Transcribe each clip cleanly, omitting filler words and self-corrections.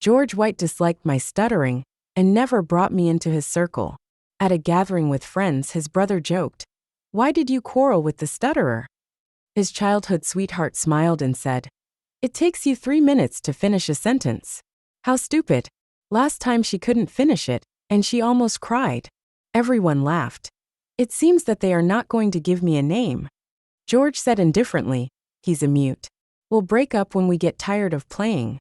George White disliked my stuttering and never brought me into his circle. At a gathering with friends, his brother joked, "Why did you quarrel with the stutterer?" His childhood sweetheart smiled and said, "It takes you 3 minutes to finish a sentence." How stupid. Last time she couldn't finish it, and she almost cried. Everyone laughed. It seems that they are not going to give me a name. George said indifferently, "He's a mute. We'll break up when we get tired of playing."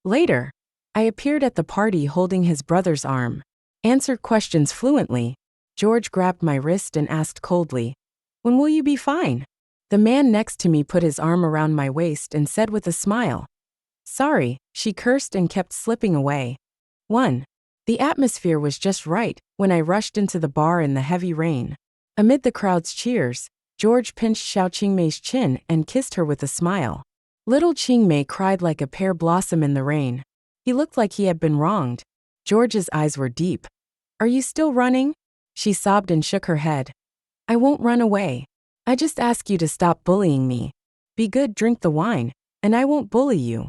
Later, I appeared at the party holding his brother's arm. Answered questions fluently. George grabbed my wrist and asked coldly, "When will you be fine?" The man next to me put his arm around my waist and said with a smile, "Sorry," she cursed and kept slipping away. 1. The atmosphere was just right when I rushed into the bar in the heavy rain. Amid the crowd's cheers, George pinched Xiao Qingmei's chin and kissed her with a smile. Little Qingmei cried like a pear blossom in the rain. He looked like he had been wronged. George's eyes were deep. "Are you still running?" She sobbed and shook her head. "I won't run away. I just ask you to stop bullying me. Be good, drink the wine, and I won't bully you."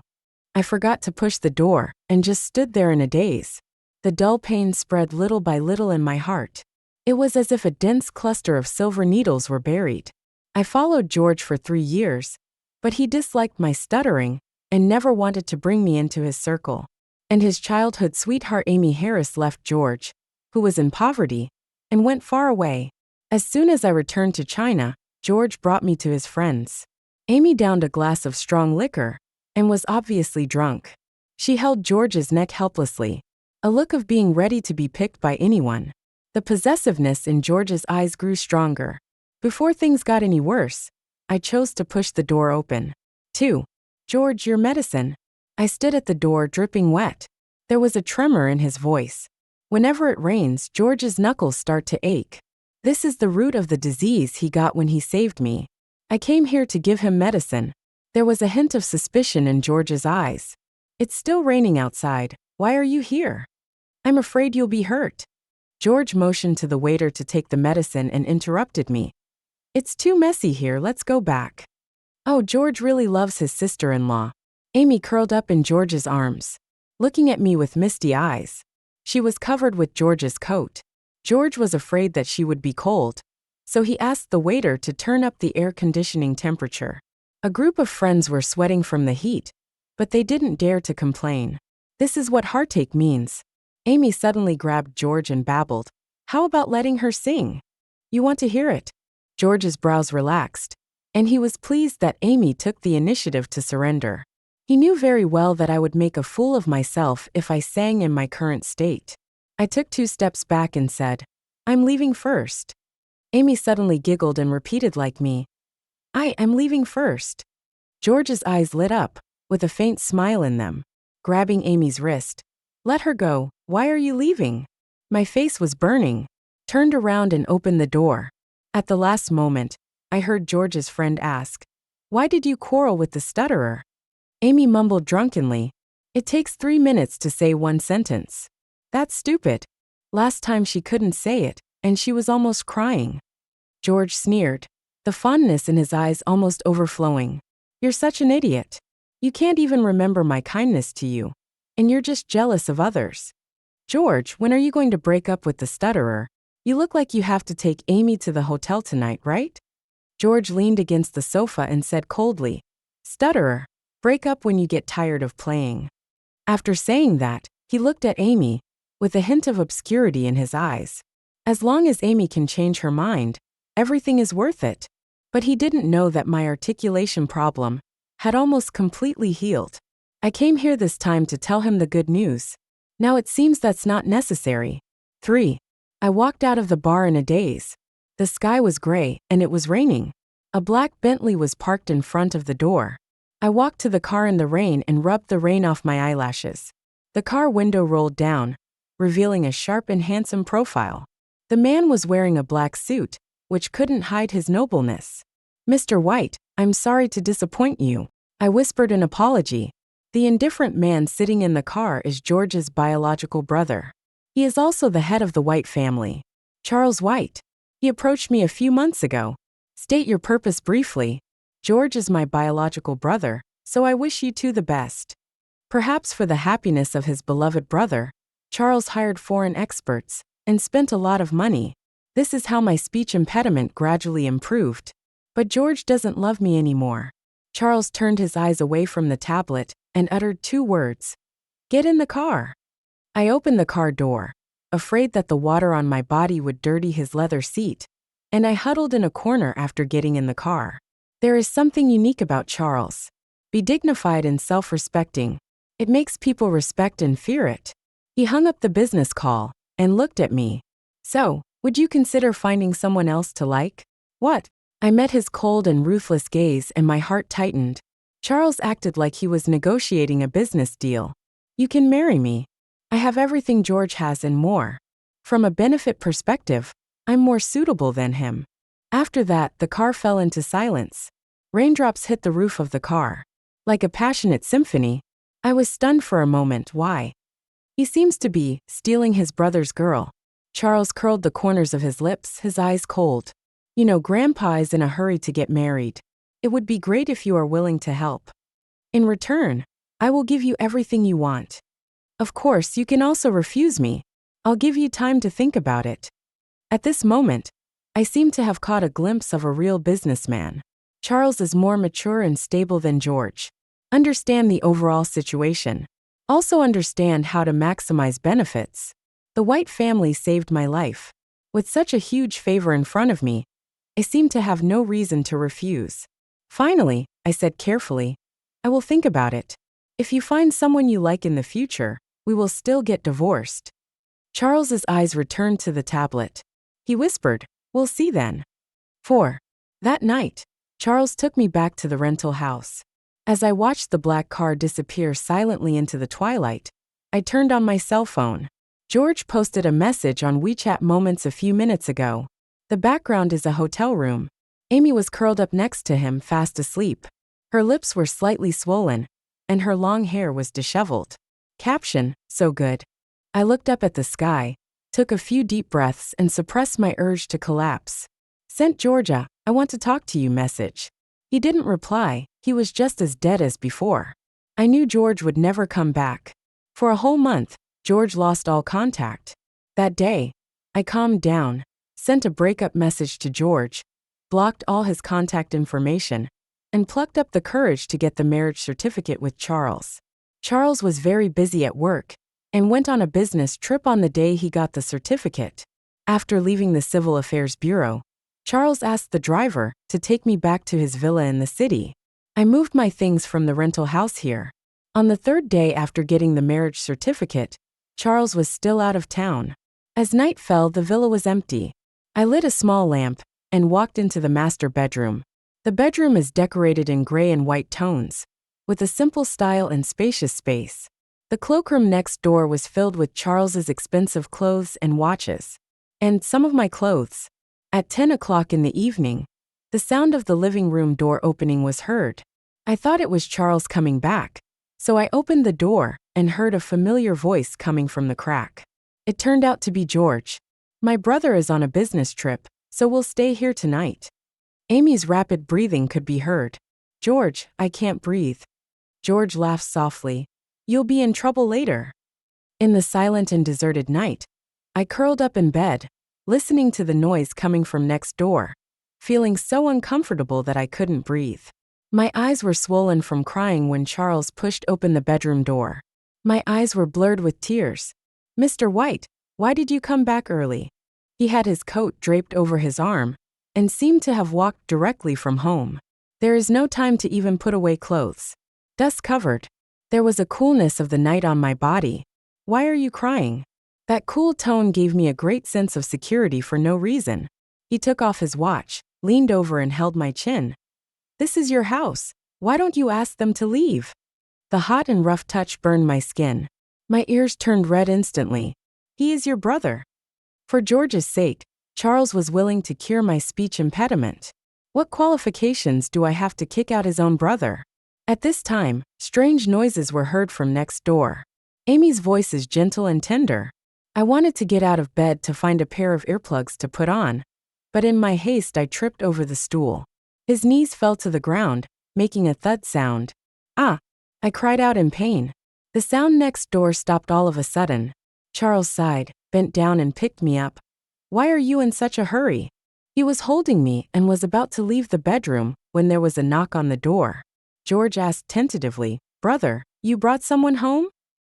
I forgot to push the door and just stood there in a daze. The dull pain spread little by little in my heart. It was as if a dense cluster of silver needles were buried. I followed George for 3 years, but he disliked my stuttering and never wanted to bring me into his circle. And his childhood sweetheart Amy Harris left George, who was in poverty, and went far away. As soon as I returned to China, George brought me to his friends. Amy downed a glass of strong liquor and was obviously drunk. She held George's neck helplessly, a look of being ready to be picked by anyone. The possessiveness in George's eyes grew stronger. Before things got any worse, I chose to push the door open. 2. "George, your medicine." I stood at the door dripping wet. There was a tremor in his voice. Whenever it rains, George's knuckles start to ache. This is the root of the disease he got when he saved me. I came here to give him medicine. There was a hint of suspicion in George's eyes. "It's still raining outside. Why are you here?" "I'm afraid you'll be hurt." George motioned to the waiter to take the medicine and interrupted me. "It's too messy here, let's go back." Oh, George really loves his sister-in-law. Amy curled up in George's arms, looking at me with misty eyes. She was covered with George's coat. George was afraid that she would be cold, so he asked the waiter to turn up the air conditioning temperature. A group of friends were sweating from the heat, but they didn't dare to complain. This is what heartache means. Amy suddenly grabbed George and babbled, "How about letting her sing? You want to hear it?" George's brows relaxed, and he was pleased that Amy took the initiative to surrender. He knew very well that I would make a fool of myself if I sang in my current state. I took 2 steps back and said, "I'm leaving first." Amy suddenly giggled and repeated like me, "I am leaving first." George's eyes lit up, with a faint smile in them. Grabbing Amy's wrist, "Let her go, why are you leaving?" My face was burning. Turned around and opened the door. At the last moment, I heard George's friend ask, "Why did you quarrel with the stutterer?" Amy mumbled drunkenly, "It takes 3 minutes to say 1 sentence. That's stupid." Last time she couldn't say it, and she was almost crying. George sneered, the fondness in his eyes almost overflowing. "You're such an idiot. You can't even remember my kindness to you, and you're just jealous of others. George, when are you going to break up with the stutterer? You look like you have to take Amy to the hotel tonight, right?" George leaned against the sofa and said coldly, "Stutterer, break up when you get tired of playing." After saying that, he looked at Amy, with a hint of obscurity in his eyes. As long as Amy can change her mind, everything is worth it. But he didn't know that my articulation problem had almost completely healed. I came here this time to tell him the good news. Now it seems that's not necessary. 3. I walked out of the bar in a daze. The sky was gray, and it was raining. A black Bentley was parked in front of the door. I walked to the car in the rain and rubbed the rain off my eyelashes. The car window rolled down, revealing a sharp and handsome profile. The man was wearing a black suit, which couldn't hide his nobleness. "Mr. White, I'm sorry to disappoint you." I whispered an apology. The indifferent man sitting in the car is George's biological brother. He is also the head of the White family, Charles White. He approached me a few months ago. "State your purpose briefly." "George is my biological brother, so I wish you two the best." Perhaps for the happiness of his beloved brother, Charles hired foreign experts and spent a lot of money. This is how my speech impediment gradually improved. But George doesn't love me anymore. Charles turned his eyes away from the tablet and uttered 2 words. Get in the car. I opened the car door, afraid that the water on my body would dirty his leather seat, and I huddled in a corner after getting in the car. There is something unique about Charles. Be dignified and self-respecting. It makes people respect and fear it. He hung up the business call and looked at me. So, would you consider finding someone else to like? What? I met his cold and ruthless gaze and my heart tightened. Charles acted like he was negotiating a business deal. You can marry me. I have everything George has and more. From a benefit perspective, I'm more suitable than him. After that, the car fell into silence. Raindrops hit the roof of the car. Like a passionate symphony. I was stunned for a moment. Why? He seems to be stealing his brother's girl. Charles curled the corners of his lips, his eyes cold. You know, Grandpa is in a hurry to get married. It would be great if you are willing to help. In return, I will give you everything you want. Of course, you can also refuse me. I'll give you time to think about it. At this moment, I seem to have caught a glimpse of a real businessman. Charles is more mature and stable than George. Understand the overall situation. Also understand how to maximize benefits. The White family saved my life. With such a huge favor in front of me, I seem to have no reason to refuse. Finally, I said carefully, I will think about it. If you find someone you like in the future, we will still get divorced. Charles's eyes returned to the tablet. He whispered, we'll see then. 4. That night, Charles took me back to the rental house. As I watched the black car disappear silently into the twilight, I turned on my cell phone. George posted a message on WeChat moments a few minutes ago. The background is a hotel room. Amy was curled up next to him, fast asleep. Her lips were slightly swollen, and her long hair was disheveled. Caption, so good. I looked up at the sky, took a few deep breaths and suppressed my urge to collapse. Sent Georgia, I want to talk to you message. He didn't reply, he was just as dead as before. I knew George would never come back. For a whole month, George lost all contact. That day, I calmed down, sent a breakup message to George, blocked all his contact information, and plucked up the courage to get the marriage certificate with Charles. Charles was very busy at work and went on a business trip on the day he got the certificate. After leaving the Civil Affairs Bureau, Charles asked the driver to take me back to his villa in the city. I moved my things from the rental house here. On the 3rd day after getting the marriage certificate, Charles was still out of town. As night fell, the villa was empty. I lit a small lamp and walked into the master bedroom. The bedroom is decorated in gray and white tones, with a simple style and spacious space. The cloakroom next door was filled with Charles's expensive clothes and watches, and some of my clothes. At 10 o'clock in the evening, the sound of the living room door opening was heard. I thought it was Charles coming back, so I opened the door and heard a familiar voice coming from the crack. It turned out to be George. My brother is on a business trip, so we'll stay here tonight. Amy's rapid breathing could be heard. George, I can't breathe. George laughed softly. You'll be in trouble later. In the silent and deserted night, I curled up in bed, listening to the noise coming from next door, feeling so uncomfortable that I couldn't breathe. My eyes were swollen from crying when Charles pushed open the bedroom door. My eyes were blurred with tears. Mr. White, why did you come back early? He had his coat draped over his arm and seemed to have walked directly from home. There is no time to even put away clothes. Dust covered. There was a coolness of the night on my body. Why are you crying? That cool tone gave me a great sense of security for no reason. He took off his watch, leaned over and held my chin. This is your house. Why don't you ask them to leave? The hot and rough touch burned my skin. My ears turned red instantly. He is your brother. For George's sake, Charles was willing to cure my speech impediment. What qualifications do I have to kick out his own brother? At this time, strange noises were heard from next door. Amy's voice is gentle and tender. I wanted to get out of bed to find a pair of earplugs to put on, but in my haste I tripped over the stool. His knees fell to the ground, making a thud sound. Ah! I cried out in pain. The sound next door stopped all of a sudden. Charles sighed, bent down and picked me up. Why are you in such a hurry? He was holding me and was about to leave the bedroom when there was a knock on the door. George asked tentatively, Brother, you brought someone home?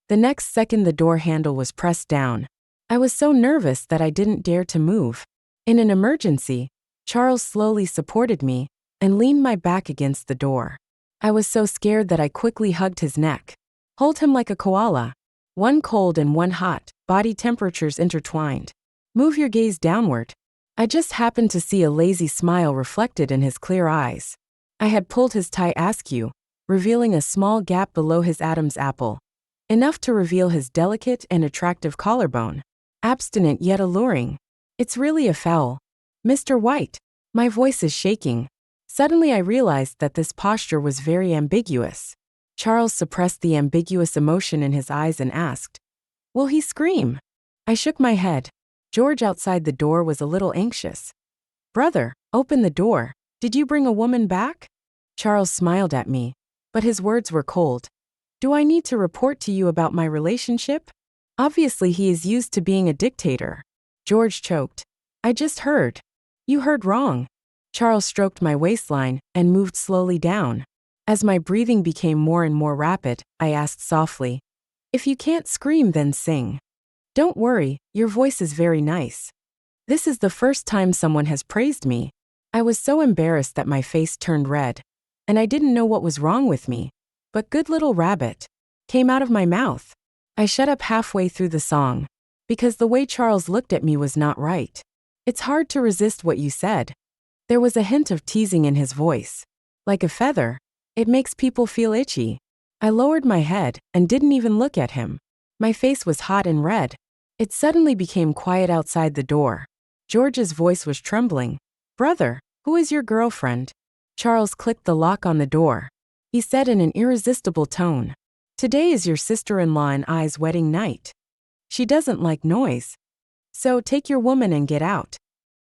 The next second the door handle was pressed down. I was so nervous that I didn't dare to move. In an emergency, Charles slowly supported me and leaned my back against the door. I was so scared that I quickly hugged his neck. Hold him like a koala. One cold and one hot, body temperatures intertwined. Move your gaze downward. I just happened to see a lazy smile reflected in his clear eyes. I had pulled his tie askew, revealing a small gap below his Adam's apple. Enough to reveal his delicate and attractive collarbone. Abstinent yet alluring. It's really a foul. Mr. White. My voice is shaking. Suddenly I realized that this posture was very ambiguous. Charles suppressed the ambiguous emotion in his eyes and asked, Will he scream? I shook my head. George outside the door was a little anxious. Brother, open the door. Did you bring a woman back? Charles smiled at me, but his words were cold. Do I need to report to you about my relationship? Obviously he is used to being a dictator. George choked. I just heard. You heard wrong. Charles stroked my waistline and moved slowly down. As my breathing became more and more rapid, I asked softly, If you can't scream, then sing. Don't worry, your voice is very nice. This is the first time someone has praised me. I was so embarrassed that my face turned red, and I didn't know what was wrong with me. But good little rabbit came out of my mouth. I shut up halfway through the song, because the way Charles looked at me was not right. It's hard to resist what you said. There was a hint of teasing in his voice. Like a feather. It makes people feel itchy. I lowered my head and didn't even look at him. My face was hot and red. It suddenly became quiet outside the door. George's voice was trembling. Brother, who is your girlfriend? Charles clicked the lock on the door. He said in an irresistible tone, Today is your sister-in-law and I's wedding night. She doesn't like noise. So take your woman and get out.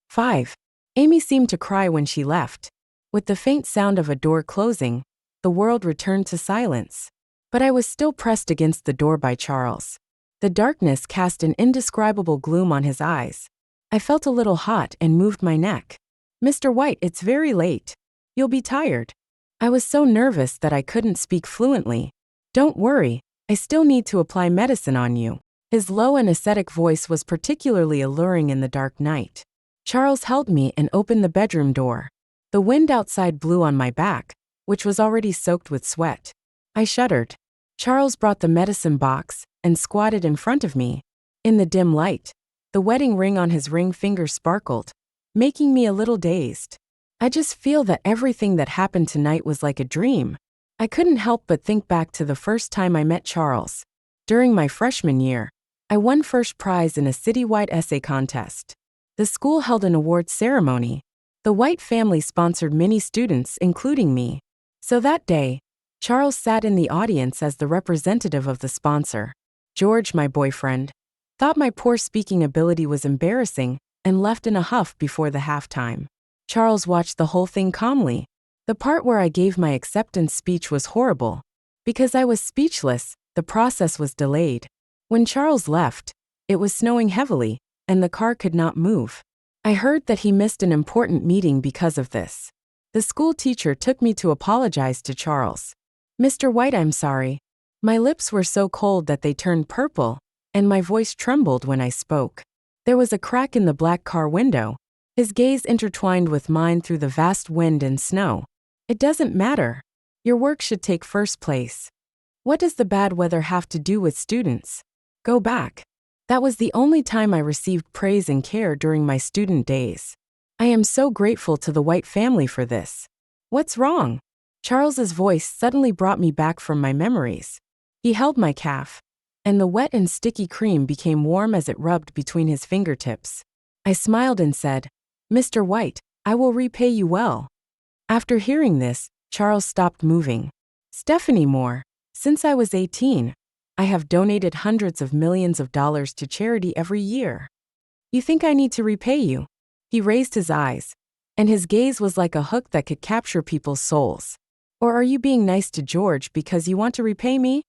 5. Amy seemed to cry when she left. With the faint sound of a door closing, the world returned to silence. But I was still pressed against the door by Charles. The darkness cast an indescribable gloom on his eyes. I felt a little hot and moved my neck. Mr. White, it's very late. You'll be tired. I was so nervous that I couldn't speak fluently. Don't worry, I still need to apply medicine on you. His low and ascetic voice was particularly alluring in the dark night. Charles held me and opened the bedroom door. The wind outside blew on my back, which was already soaked with sweat. I shuddered. Charles brought the medicine box and squatted in front of me. In the dim light, the wedding ring on his ring finger sparkled, making me a little dazed. I just feel that everything that happened tonight was like a dream. I couldn't help but think back to the first time I met Charles. During my freshman year, I won first prize in a citywide essay contest. The school held an awards ceremony. The White family sponsored many students, including me. So that day, Charles sat in the audience as the representative of the sponsor. George, my boyfriend, thought my poor speaking ability was embarrassing and left in a huff before the halftime. Charles watched the whole thing calmly. The part where I gave my acceptance speech was horrible. Because I was speechless, the process was delayed. When Charles left, it was snowing heavily, and the car could not move. I heard that he missed an important meeting because of this. The school teacher took me to apologize to Charles. Mr. White, I'm sorry. My lips were so cold that they turned purple, and my voice trembled when I spoke. There was a crack in the black car window. His gaze intertwined with mine through the vast wind and snow. It doesn't matter. Your work should take first place. What does the bad weather have to do with students? Go back. That was the only time I received praise and care during my student days. I am so grateful to the White family for this. What's wrong? Charles's voice suddenly brought me back from my memories. He held my calf, and the wet and sticky cream became warm as it rubbed between his fingertips. I smiled and said, Mr. White, I will repay you well. After hearing this, Charles stopped moving. Stephanie Moore, since I was 18, I have donated hundreds of millions of dollars to charity every year. You think I need to repay you? He raised his eyes, and his gaze was like a hook that could capture people's souls. Or are you being nice to George because you want to repay me?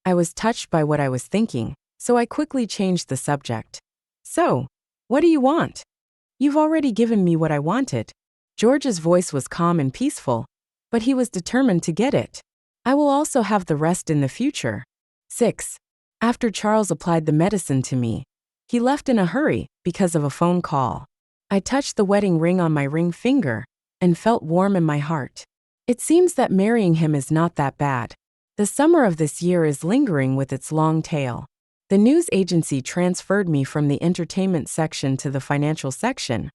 I was touched by what I was thinking, so I quickly changed the subject. So, what do you want? You've already given me what I wanted. George's voice was calm and peaceful, but he was determined to get it. I will also have the rest in the future. 6. After Charles applied the medicine to me, he left in a hurry because of a phone call. I touched the wedding ring on my ring finger and felt warm in my heart. It seems that marrying him is not that bad. The summer of this year is lingering with its long tail. The news agency transferred me from the entertainment section to the financial section,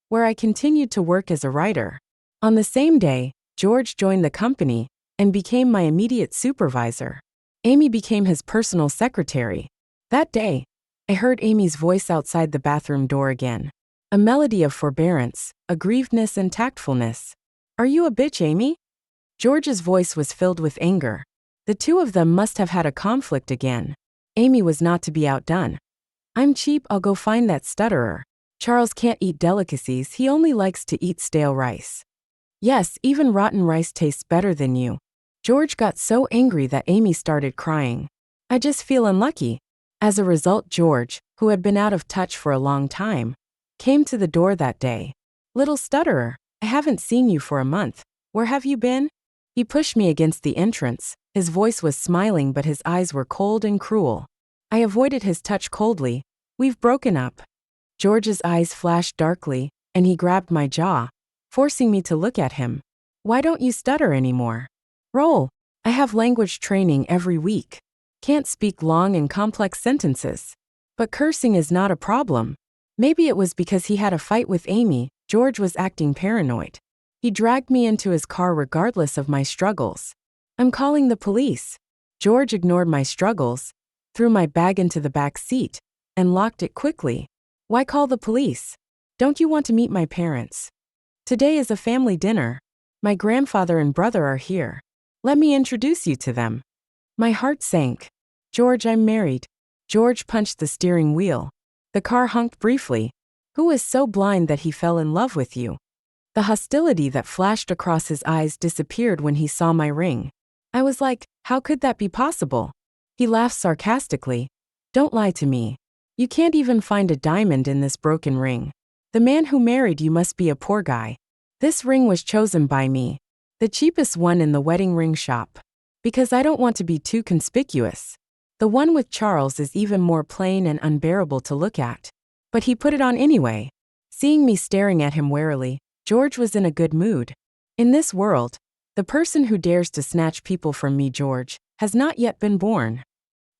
where I continued to work as a writer. On the same day, George joined the company and became my immediate supervisor. Amy became his personal secretary. That day, I heard Amy's voice outside the bathroom door again. A melody of forbearance, aggrievedness, and tactfulness. Are you a bitch, Amy? George's voice was filled with anger. The two of them must have had a conflict again. Amy was not to be outdone. I'm cheap, I'll go find that stutterer. Charles can't eat delicacies, he only likes to eat stale rice. Yes, even rotten rice tastes better than you. George got so angry that Amy started crying. I just feel unlucky. As a result, George, who had been out of touch for a long time, came to the door that day. Little stutterer, I haven't seen you for a month. Where have you been? He pushed me against the entrance. His voice was smiling, but his eyes were cold and cruel. I avoided his touch coldly. We've broken up. George's eyes flashed darkly, and he grabbed my jaw, forcing me to look at him. Why don't you stutter anymore? Roll. I have language training every week. Can't speak long and complex sentences. But cursing is not a problem. Maybe it was because he had a fight with Amy. George was acting paranoid. He dragged me into his car regardless of my struggles. I'm calling the police. George ignored my struggles, threw my bag into the back seat, and locked it quickly. Why call the police? Don't you want to meet my parents? Today is a family dinner. My grandfather and brother are here. Let me introduce you to them. My heart sank. George, I'm married. George punched the steering wheel. The car honked briefly. Who is so blind that he fell in love with you? The hostility that flashed across his eyes disappeared when he saw my ring. I was like, how could that be possible? He laughed sarcastically. Don't lie to me. You can't even find a diamond in this broken ring. The man who married you must be a poor guy. This ring was chosen by me, the cheapest one in the wedding ring shop, because I don't want to be too conspicuous. The one with Charles is even more plain and unbearable to look at. But he put it on anyway. Seeing me staring at him warily, George was in a good mood. In this world, the person who dares to snatch people from me, George, has not yet been born.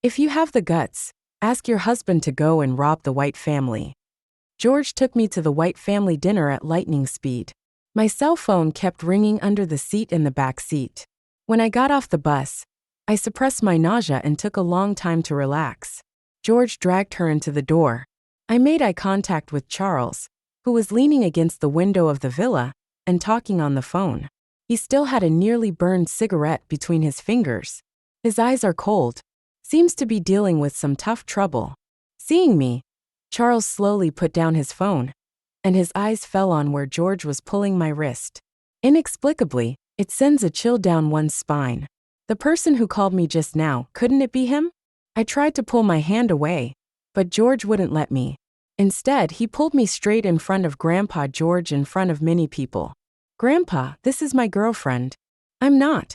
If you have the guts, ask your husband to go and rob the White family. George took me to the White family dinner at lightning speed. My cell phone kept ringing under the seat in the back seat. When I got off the bus, I suppressed my nausea and took a long time to relax. George dragged her into the door. I made eye contact with Charles, who was leaning against the window of the villa and talking on the phone. He still had a nearly burned cigarette between his fingers. His eyes are cold. Seems to be dealing with some tough trouble. Seeing me, Charles slowly put down his phone, and his eyes fell on where George was pulling my wrist. Inexplicably, it sends a chill down one's spine. The person who called me just now, couldn't it be him? I tried to pull my hand away, but George wouldn't let me. Instead, he pulled me straight in front of Grandpa George in front of many people. Grandpa, this is my girlfriend. I'm not.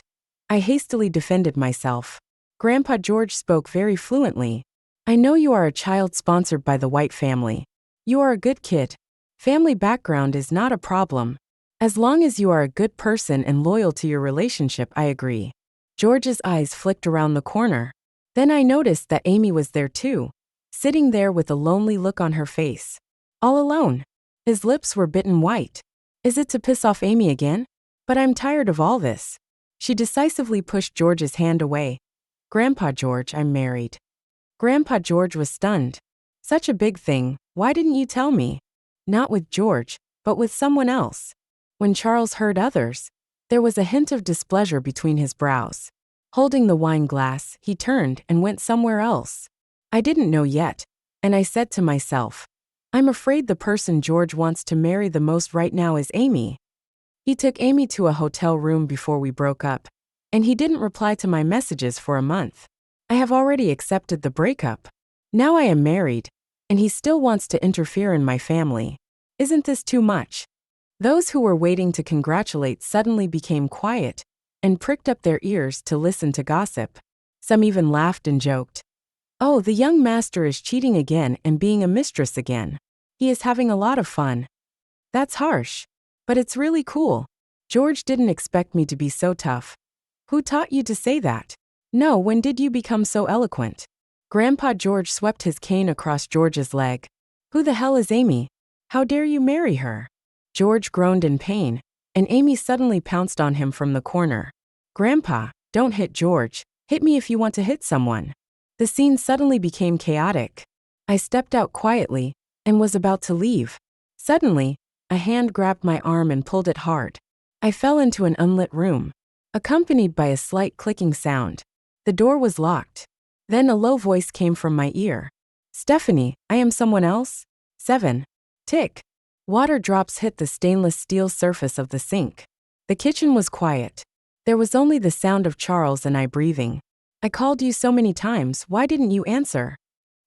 I hastily defended myself. Grandpa George spoke very fluently. I know you are a child sponsored by the White family. You are a good kid. Family background is not a problem. As long as you are a good person and loyal to your relationship, I agree. George's eyes flicked around the corner. Then I noticed that Amy was there too, sitting there with a lonely look on her face. All alone. His lips were bitten white. Is it to piss off Amy again? But I'm tired of all this. She decisively pushed George's hand away. Grandpa George, I'm married. Grandpa George was stunned. Such a big thing, why didn't you tell me? Not with George, but with someone else. When Charles heard others, there was a hint of displeasure between his brows. Holding the wine glass, he turned and went somewhere else. I didn't know yet, and I said to myself, I'm afraid the person George wants to marry the most right now is Amy. He took Amy to a hotel room before we broke up, and he didn't reply to my messages for a month. I have already accepted the breakup. Now I am married, and he still wants to interfere in my family. Isn't this too much? Those who were waiting to congratulate suddenly became quiet and pricked up their ears to listen to gossip. Some even laughed and joked. Oh, the young master is cheating again and being a mistress again. He is having a lot of fun. That's harsh. But it's really cool. George didn't expect me to be so tough. Who taught you to say that? No, when did you become so eloquent? Grandpa George swept his cane across George's leg. Who the hell is Amy? How dare you marry her? George groaned in pain, and Amy suddenly pounced on him from the corner. Grandpa, don't hit George. Hit me if you want to hit someone. The scene suddenly became chaotic. I stepped out quietly and was about to leave. Suddenly, a hand grabbed my arm and pulled it hard. I fell into an unlit room, accompanied by a slight clicking sound. The door was locked. Then a low voice came from my ear. Stephanie, I am someone else? 7. Tick. Water drops hit the stainless steel surface of the sink. The kitchen was quiet. There was only the sound of Charles and I breathing. I called you so many times, why didn't you answer?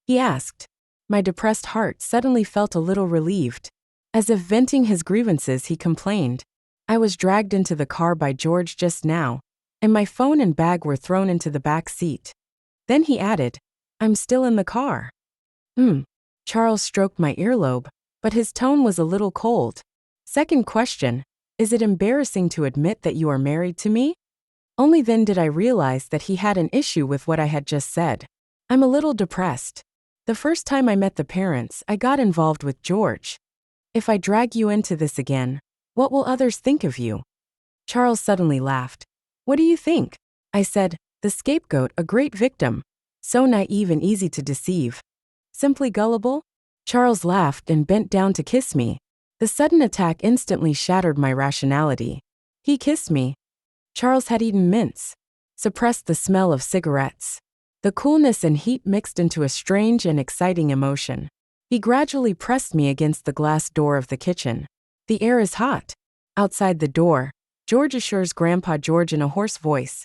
He asked. My depressed heart suddenly felt a little relieved. As if venting his grievances, he complained. I was dragged into the car by George just now, and my phone and bag were thrown into the back seat. Then he added, I'm still in the car. Charles stroked my earlobe, but his tone was a little cold. Second question, is it embarrassing to admit that you are married to me? Only then did I realize that he had an issue with what I had just said. I'm a little depressed. The first time I met the parents, I got involved with George. If I drag you into this again, what will others think of you? Charles suddenly laughed. What do you think? I said, the scapegoat, a great victim. So naive and easy to deceive. Simply gullible? Charles laughed and bent down to kiss me. The sudden attack instantly shattered my rationality. He kissed me. Charles had eaten mints, suppressed the smell of cigarettes. The coolness and heat mixed into a strange and exciting emotion. He gradually pressed me against the glass door of the kitchen. The air is hot. Outside the door, George assures Grandpa George in a hoarse voice.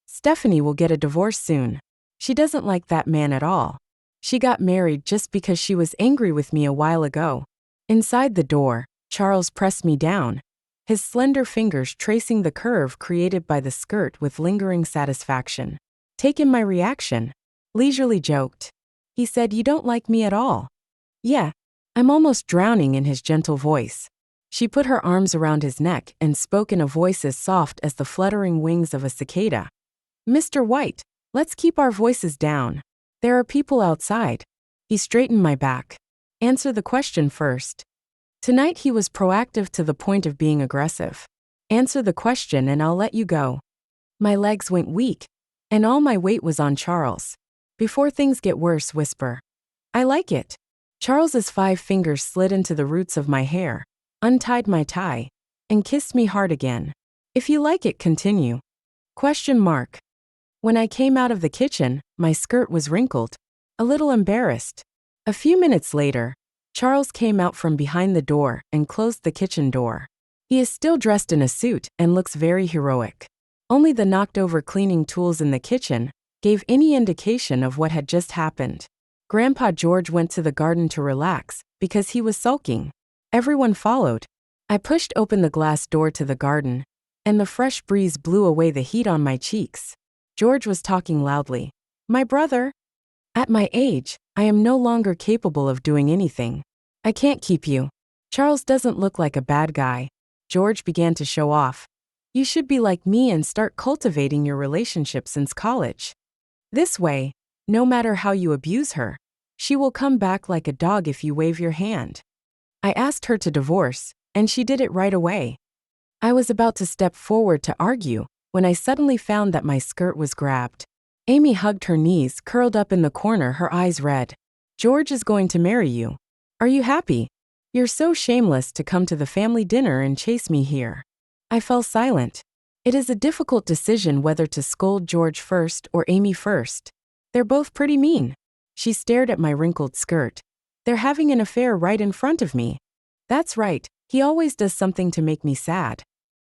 Stephanie will get a divorce soon. She doesn't like that man at all. She got married just because she was angry with me a while ago. Inside the door, Charles pressed me down, his slender fingers tracing the curve created by the skirt with lingering satisfaction. Take in my reaction. Leisurely joked. He said, you don't like me at all. Yeah. I'm almost drowning in his gentle voice. She put her arms around his neck and spoke in a voice as soft as the fluttering wings of a cicada. Mr. White, let's keep our voices down. There are people outside. He straightened my back. Answer the question first. Tonight he was proactive to the point of being aggressive. Answer the question and I'll let you go. My legs went weak, and all my weight was on Charles. Before things get worse, whisper. I like it. Charles's 5 fingers slid into the roots of my hair, untied my tie, and kissed me hard again. If you like it, continue. Question mark. When I came out of the kitchen, my skirt was wrinkled, a little embarrassed. A few minutes later, Charles came out from behind the door and closed the kitchen door. He is still dressed in a suit and looks very heroic. Only the knocked-over cleaning tools in the kitchen gave any indication of what had just happened. Grandpa George went to the garden to relax because he was sulking. Everyone followed. I pushed open the glass door to the garden, and the fresh breeze blew away the heat on my cheeks. George was talking loudly. My brother. At my age, I am no longer capable of doing anything. I can't keep you. Charles doesn't look like a bad guy. George began to show off. You should be like me and start cultivating your relationship since college. This way, no matter how you abuse her, she will come back like a dog if you wave your hand. I asked her to divorce, and she did it right away. I was about to step forward to argue when I suddenly found that my skirt was grabbed. Amy hugged her knees, curled up in the corner, her eyes red. George is going to marry you. Are you happy? You're so shameless to come to the family dinner and chase me here. I fell silent. It is a difficult decision whether to scold George first or Amy first. They're both pretty mean. She stared at my wrinkled skirt. They're having an affair right in front of me. That's right, he always does something to make me sad.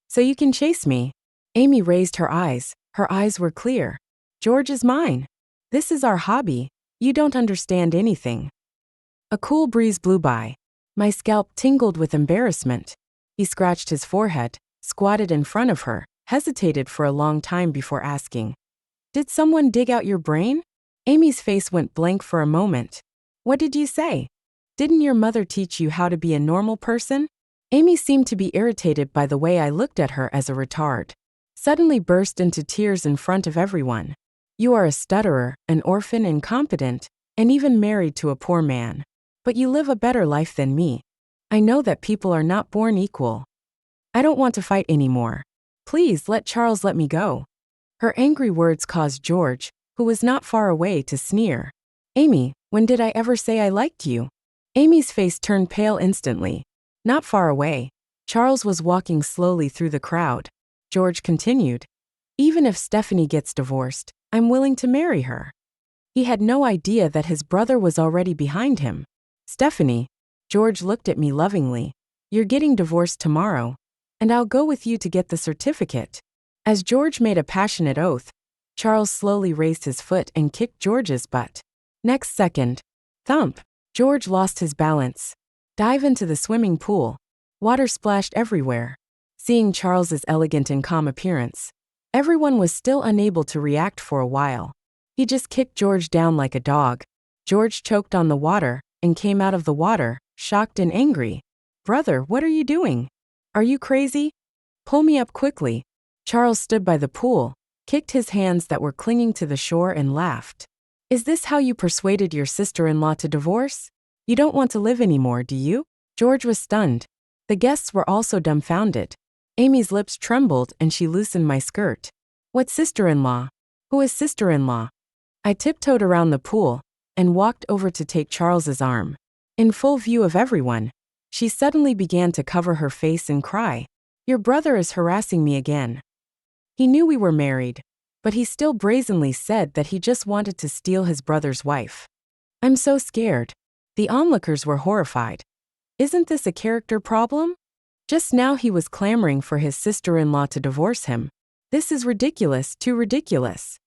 So you can chase me. Amy raised her eyes. Her eyes were clear. George is mine. This is our hobby. You don't understand anything. A cool breeze blew by. My scalp tingled with embarrassment. He scratched his forehead, squatted in front of her, hesitated for a long time before asking, "Did someone dig out your brain?" Amy's face went blank for a moment. "What did you say? Didn't your mother teach you how to be a normal person?" Amy seemed to be irritated by the way I looked at her as a retard. Suddenly burst into tears in front of everyone. "You are a stutterer, an orphan, incompetent, and even married to a poor man. But you live a better life than me. I know that people are not born equal. I don't want to fight anymore. Please let Charles let me go." Her angry words caused George, who was not far away, to sneer. "Amy, when did I ever say I liked you?" Amy's face turned pale instantly. Not far away, Charles was walking slowly through the crowd. George continued, "Even if Stephanie gets divorced, I'm willing to marry her." He had no idea that his brother was already behind him. "Stephanie," George looked at me lovingly, "you're getting divorced tomorrow, and I'll go with you to get the certificate." As George made a passionate oath, Charles slowly raised his foot and kicked George's butt. Next second, thump, George lost his balance. Dive into the swimming pool. Water splashed everywhere. Seeing Charles's elegant and calm appearance, everyone was still unable to react for a while. He just kicked George down like a dog. George choked on the water and came out of the water, shocked and angry. "Brother, what are you doing? Are you crazy? Pull me up quickly." Charles stood by the pool, kicked his hands that were clinging to the shore, and laughed. "Is this how you persuaded your sister-in-law to divorce? You don't want to live anymore, do you?" George was stunned. The guests were also dumbfounded. Amy's lips trembled and she loosened my skirt. "What sister-in-law? Who is sister-in-law?" I tiptoed around the pool and walked over to take Charles's arm. In full view of everyone, she suddenly began to cover her face and cry. "Your brother is harassing me again." He knew we were married, but he still brazenly said that he just wanted to steal his brother's wife. I'm so scared. The onlookers were horrified. Isn't this a character problem? Just now he was clamoring for his sister-in-law to divorce him. This is ridiculous, too ridiculous.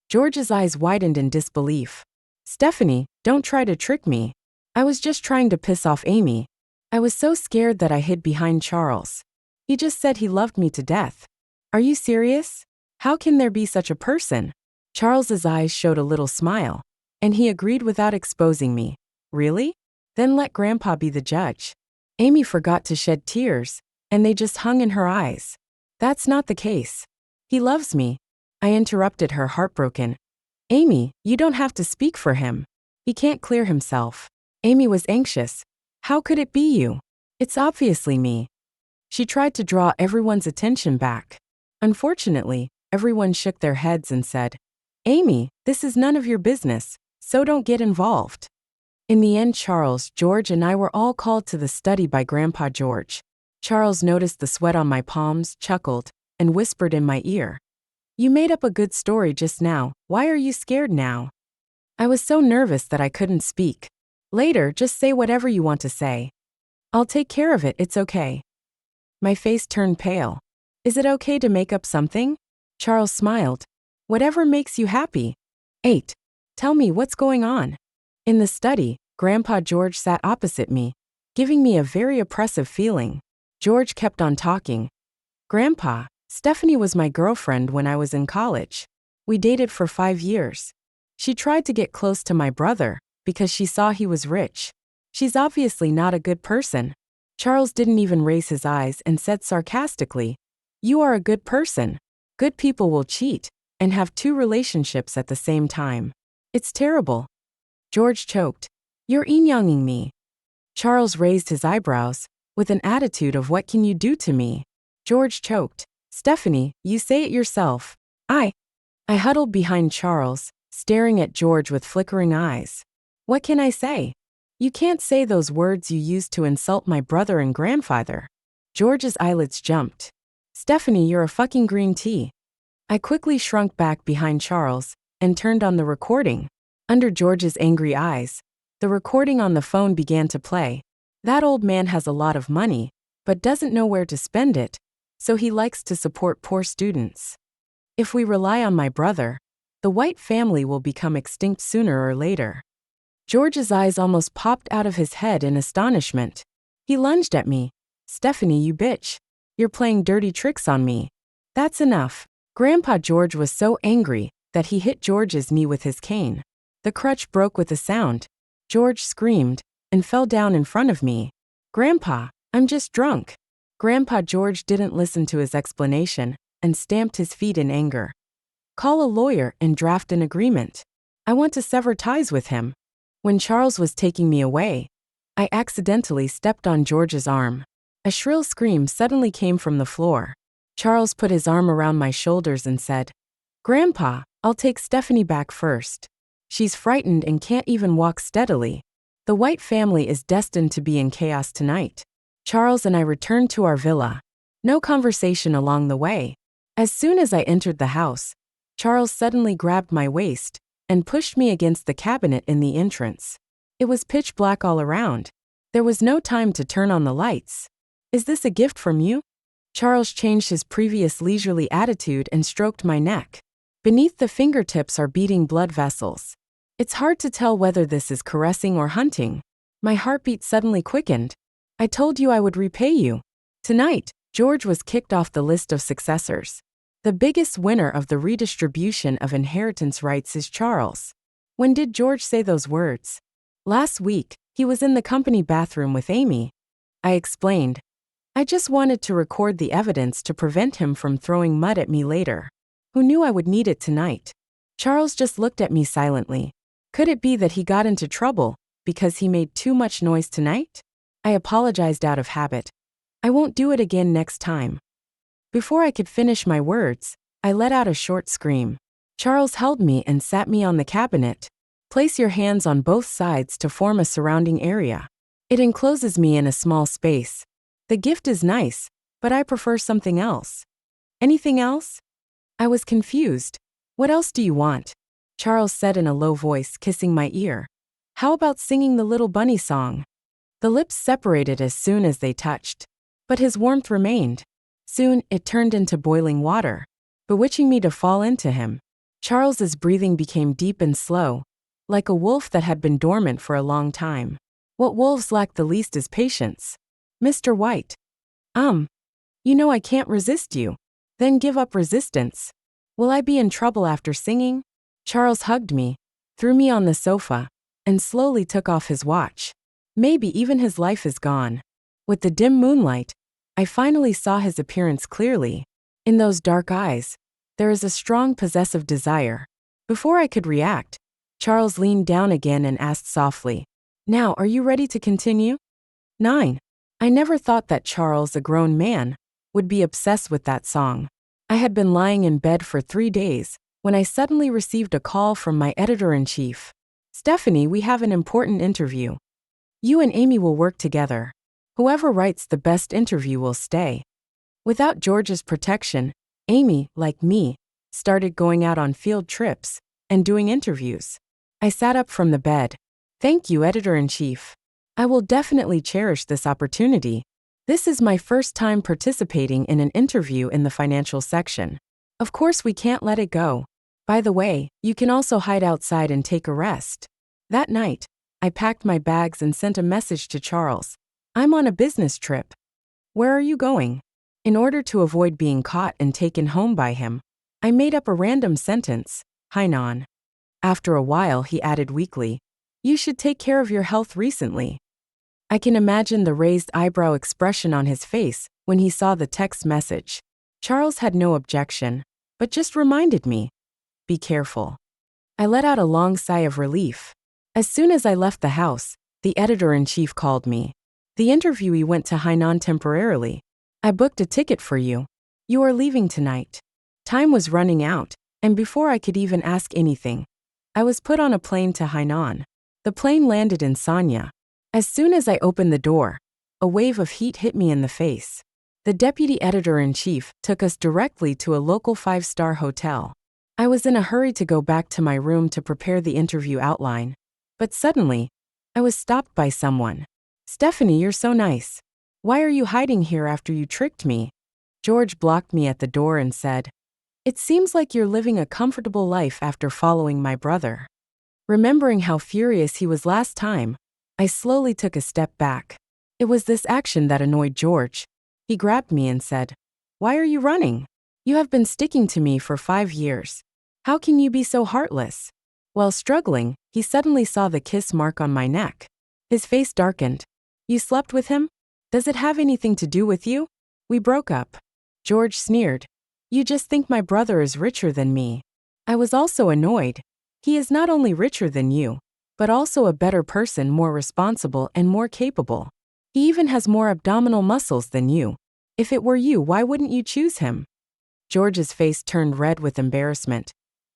George's eyes widened in disbelief. "Stephanie, don't try to trick me. I was just trying to piss off Amy. I was so scared that I hid behind Charles. He just said he loved me to death. Are you serious? How can there be such a person?" Charles's eyes showed a little smile, and he agreed without exposing me. "Really? Then let Grandpa be the judge." Amy forgot to shed tears, and they just hung in her eyes. "That's not the case. He loves me." I interrupted her, heartbroken. "Amy, you don't have to speak for him. He can't clear himself." Amy was anxious. "How could it be you? It's obviously me." She tried to draw everyone's attention back. Unfortunately, everyone shook their heads and said, "Amy, this is none of your business, so don't get involved." In the end, Charles, George, and I were all called to the study by Grandpa George. Charles noticed the sweat on my palms, chuckled, and whispered in my ear, "You made up a good story just now. Why are you scared now?" I was so nervous that I couldn't speak. "Later, just say whatever you want to say. I'll take care of it, it's okay." My face turned pale. "Is it okay to make up something?" Charles smiled. "Whatever makes you happy." 8. Tell me what's going on. In the study, Grandpa George sat opposite me, giving me a very oppressive feeling. George kept on talking. "Grandpa, Stephanie was my girlfriend when I was in college. We dated for 5 years. She tried to get close to my brother because she saw he was rich. She's obviously not a good person." Charles didn't even raise his eyes and said sarcastically, "You are a good person. Good people will cheat and have 2 relationships at the same time. It's terrible." George choked. "You're yin-yanging me." Charles raised his eyebrows with an attitude of "What can you do to me?" George choked. "Stephanie, you say it yourself." I huddled behind Charles, staring at George with flickering eyes. "What can I say? You can't say those words you used to insult my brother and grandfather." George's eyelids jumped. "Stephanie, you're a fucking green tea." I quickly shrunk back behind Charles and turned on the recording. Under George's angry eyes, the recording on the phone began to play. "That old man has a lot of money, but doesn't know where to spend it, so he likes to support poor students. If we rely on my brother, The White family will become extinct sooner or later. George's eyes almost popped out of his head in astonishment. He lunged at me. Stephanie, you bitch. You're playing dirty tricks on me. That's enough. Grandpa George was so angry that he hit George's knee with his cane. The crutch broke with a sound. George screamed and fell down in front of me. Grandpa, I'm just drunk. Grandpa George didn't listen to his explanation and stamped his feet in anger. Call a lawyer and draft an agreement. I want to sever ties with him. When Charles was taking me away, I accidentally stepped on George's arm. A shrill scream suddenly came from the floor. Charles put his arm around my shoulders and said, Grandpa, I'll take Stephanie back first. She's frightened and can't even walk steadily. The White family is destined to be in chaos tonight. Charles and I returned to our villa. No conversation along the way. As soon as I entered the house, Charles suddenly grabbed my waist and pushed me against the cabinet in the entrance. It was pitch black all around. There was no time to turn on the lights. Is this a gift from you? Charles changed his previous leisurely attitude and stroked my neck. Beneath the fingertips are beating blood vessels. It's hard to tell whether this is caressing or hunting. My heartbeat suddenly quickened. I told you I would repay you. Tonight, George was kicked off the list of successors. The biggest winner of the redistribution of inheritance rights is Charles. When did George say those words? Last week, he was in the company bathroom with Amy. I explained. I just wanted to record the evidence to prevent him from throwing mud at me later. Who knew I would need it tonight? Charles just looked at me silently. Could it be that he got into trouble because he made too much noise tonight? I apologized out of habit. I won't do it again next time. Before I could finish my words, I let out a short scream. Charles held me and sat me on the cabinet. Place your hands on both sides to form a surrounding area. It encloses me in a small space. The gift is nice, but I prefer something else. Anything else? I was confused. What else do you want? Charles said in a low voice, kissing my ear. How about singing the Little Bunny song? The lips separated as soon as they touched. But his warmth remained. Soon, it turned into boiling water, bewitching me to fall into him. Charles's breathing became deep and slow, like a wolf that had been dormant for a long time. What wolves lack the least is patience. Mr. White. You know I can't resist you. Then give up resistance. Will I be in trouble after singing? Charles hugged me, threw me on the sofa, and slowly took off his watch. Maybe even his life is gone. With the dim moonlight, I finally saw his appearance clearly. In those dark eyes, there is a strong possessive desire. Before I could react, Charles leaned down again and asked softly, Now, are you ready to continue? 9. I never thought that Charles, a grown man, would be obsessed with that song. I had been lying in bed for 3 days when I suddenly received a call from my editor-in-chief. Stephanie, we have an important interview. You and Amy will work together. Whoever writes the best interview will stay. Without George's protection, Amy, like me, started going out on field trips and doing interviews. I sat up from the bed. Thank you, editor-in-chief. I will definitely cherish this opportunity. This is my first time participating in an interview in the financial section. Of course, we can't let it go. By the way, you can also hide outside and take a rest. That night, I packed my bags and sent a message to Charles. I'm on a business trip. Where are you going? In order to avoid being caught and taken home by him, I made up a random sentence, Hainan. After a while, he added weakly, You should take care of your health recently. I can imagine the raised eyebrow expression on his face when he saw the text message. Charles had no objection, but just reminded me, Be careful. I let out a long sigh of relief. As soon as I left the house, the editor-in-chief called me. The interviewee went to Hainan temporarily. I booked a ticket for you. You are leaving tonight. Time was running out, and before I could even ask anything, I was put on a plane to Hainan. The plane landed in Sanya. As soon as I opened the door, a wave of heat hit me in the face. The deputy editor-in-chief took us directly to a local 5-star hotel. I was in a hurry to go back to my room to prepare the interview outline. But suddenly, I was stopped by someone. Stephanie, you're so nice. Why are you hiding here after you tricked me? George blocked me at the door and said, It seems like you're living a comfortable life after following my brother. Remembering how furious he was last time, I slowly took a step back. It was this action that annoyed George. He grabbed me and said, "Why are you running? You have been sticking to me for 5 years. How can you be so heartless?" While struggling, he suddenly saw the kiss mark on my neck. His face darkened. "You slept with him? Does it have anything to do with you? We broke up." George sneered. "You just think my brother is richer than me." I was also annoyed. He is not only richer than you, but also a better person, more responsible and more capable. He even has more abdominal muscles than you. If it were you, why wouldn't you choose him? George's face turned red with embarrassment.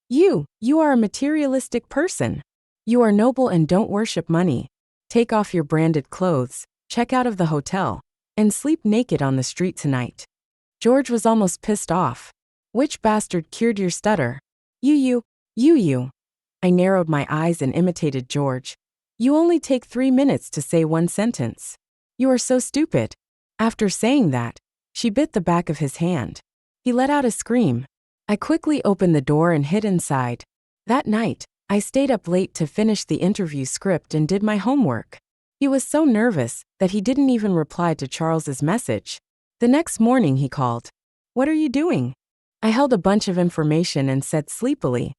You are a materialistic person. You are noble and don't worship money. Take off your branded clothes, check out of the hotel, and sleep naked on the street tonight. George was almost pissed off. Which bastard cured your stutter? You. I narrowed my eyes and imitated George. You only take 3 minutes to say one sentence. You are so stupid. After saying that, she bit the back of his hand. He let out a scream. I quickly opened the door and hid inside. That night, I stayed up late to finish the interview script and did my homework. He was so nervous that he didn't even reply to Charles's message. The next morning he called. "What are you doing?" I held a bunch of information and said sleepily,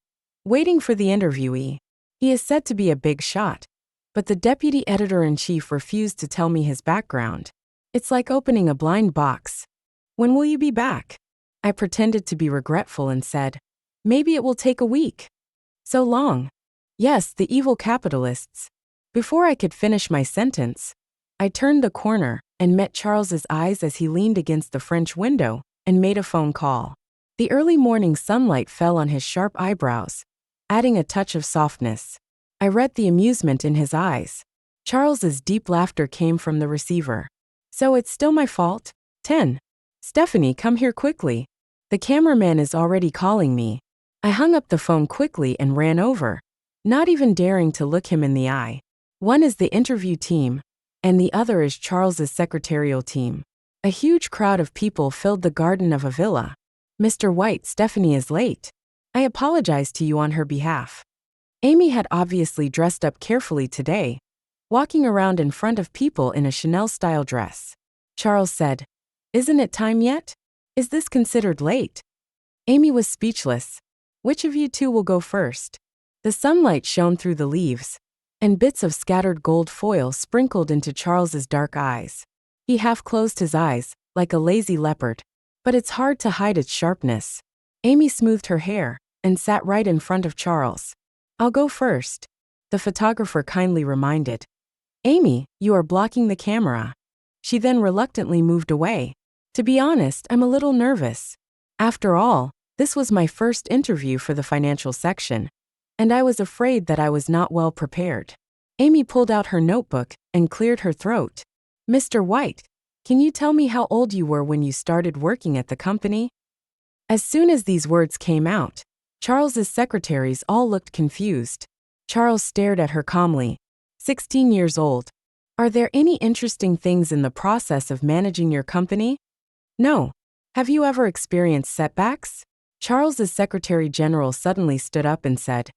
"Waiting for the interviewee. He is said to be a big shot." But the deputy editor-in-chief refused to tell me his background. It's like opening a blind box. "When will you be back?" I pretended to be regretful and said, "Maybe it will take a week." "So long." "Yes, the evil capitalists." Before I could finish my sentence, I turned the corner and met Charles's eyes as he leaned against the French window and made a phone call. The early morning sunlight fell on his sharp eyebrows, adding a touch of softness. I read the amusement in his eyes. Charles's deep laughter came from the receiver. "So it's still my fault? 10. Stephanie, come here quickly. The cameraman is already calling me." I hung up the phone quickly and ran over, not even daring to look him in the eye. One is the interview team, and the other is Charles's secretarial team. A huge crowd of people filled the garden of a villa. "Mr. White, Stephanie is late. I apologize to you on her behalf." Amy had obviously dressed up carefully today, walking around in front of people in a Chanel-style dress. Charles said, "Isn't it time yet? Is this considered late?" Amy was speechless. "Which of you two will go first?" The sunlight shone through the leaves, and bits of scattered gold foil sprinkled into Charles's dark eyes. He half closed his eyes, like a lazy leopard, but it's hard to hide its sharpness. Amy smoothed her hair and sat right in front of Charles. "I'll go first," the photographer kindly reminded. "Amy, you are blocking the camera." She then reluctantly moved away. "To be honest, I'm a little nervous. After all, this was my first interview for the financial section, and I was afraid that I was not well prepared." Amy pulled out her notebook and cleared her throat. "Mr. White, can you tell me how old you were when you started working at the company?" As soon as these words came out, Charles's secretaries all looked confused. Charles stared at her calmly. 16 years old. Are there any interesting things in the process of managing your company? No. Have you ever experienced setbacks? Charles's Secretary General suddenly stood up and said,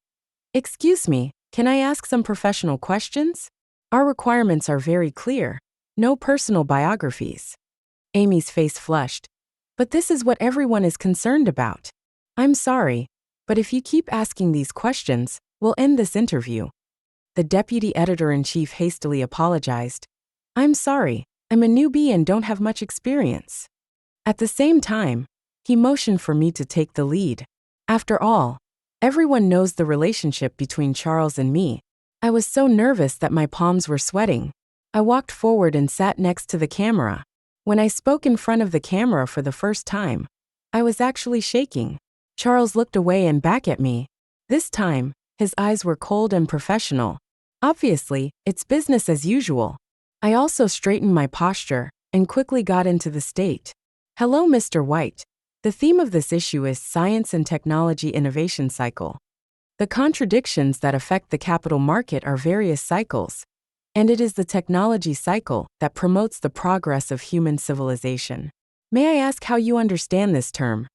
"Excuse me, can I ask some professional questions? Our requirements are very clear. No personal biographies." Amy's face flushed. "But this is what everyone is concerned about." "I'm sorry, but if you keep asking these questions, we'll end this interview." The deputy editor-in-chief hastily apologized. "I'm sorry, I'm a newbie and don't have much experience." At the same time, he motioned for me to take the lead. After all, everyone knows the relationship between Charles and me. I was so nervous that my palms were sweating. I walked forward and sat next to the camera. When I spoke in front of the camera for the first time, I was actually shaking. Charles looked away and back at me. This time, his eyes were cold and professional. Obviously, it's business as usual. I also straightened my posture and quickly got into the state. "Hello, Mr. White. The theme of this issue is Science and Technology Innovation Cycle. The contradictions that affect the capital market are various cycles, and it is the technology cycle that promotes the progress of human civilization. May I ask how you understand this term?"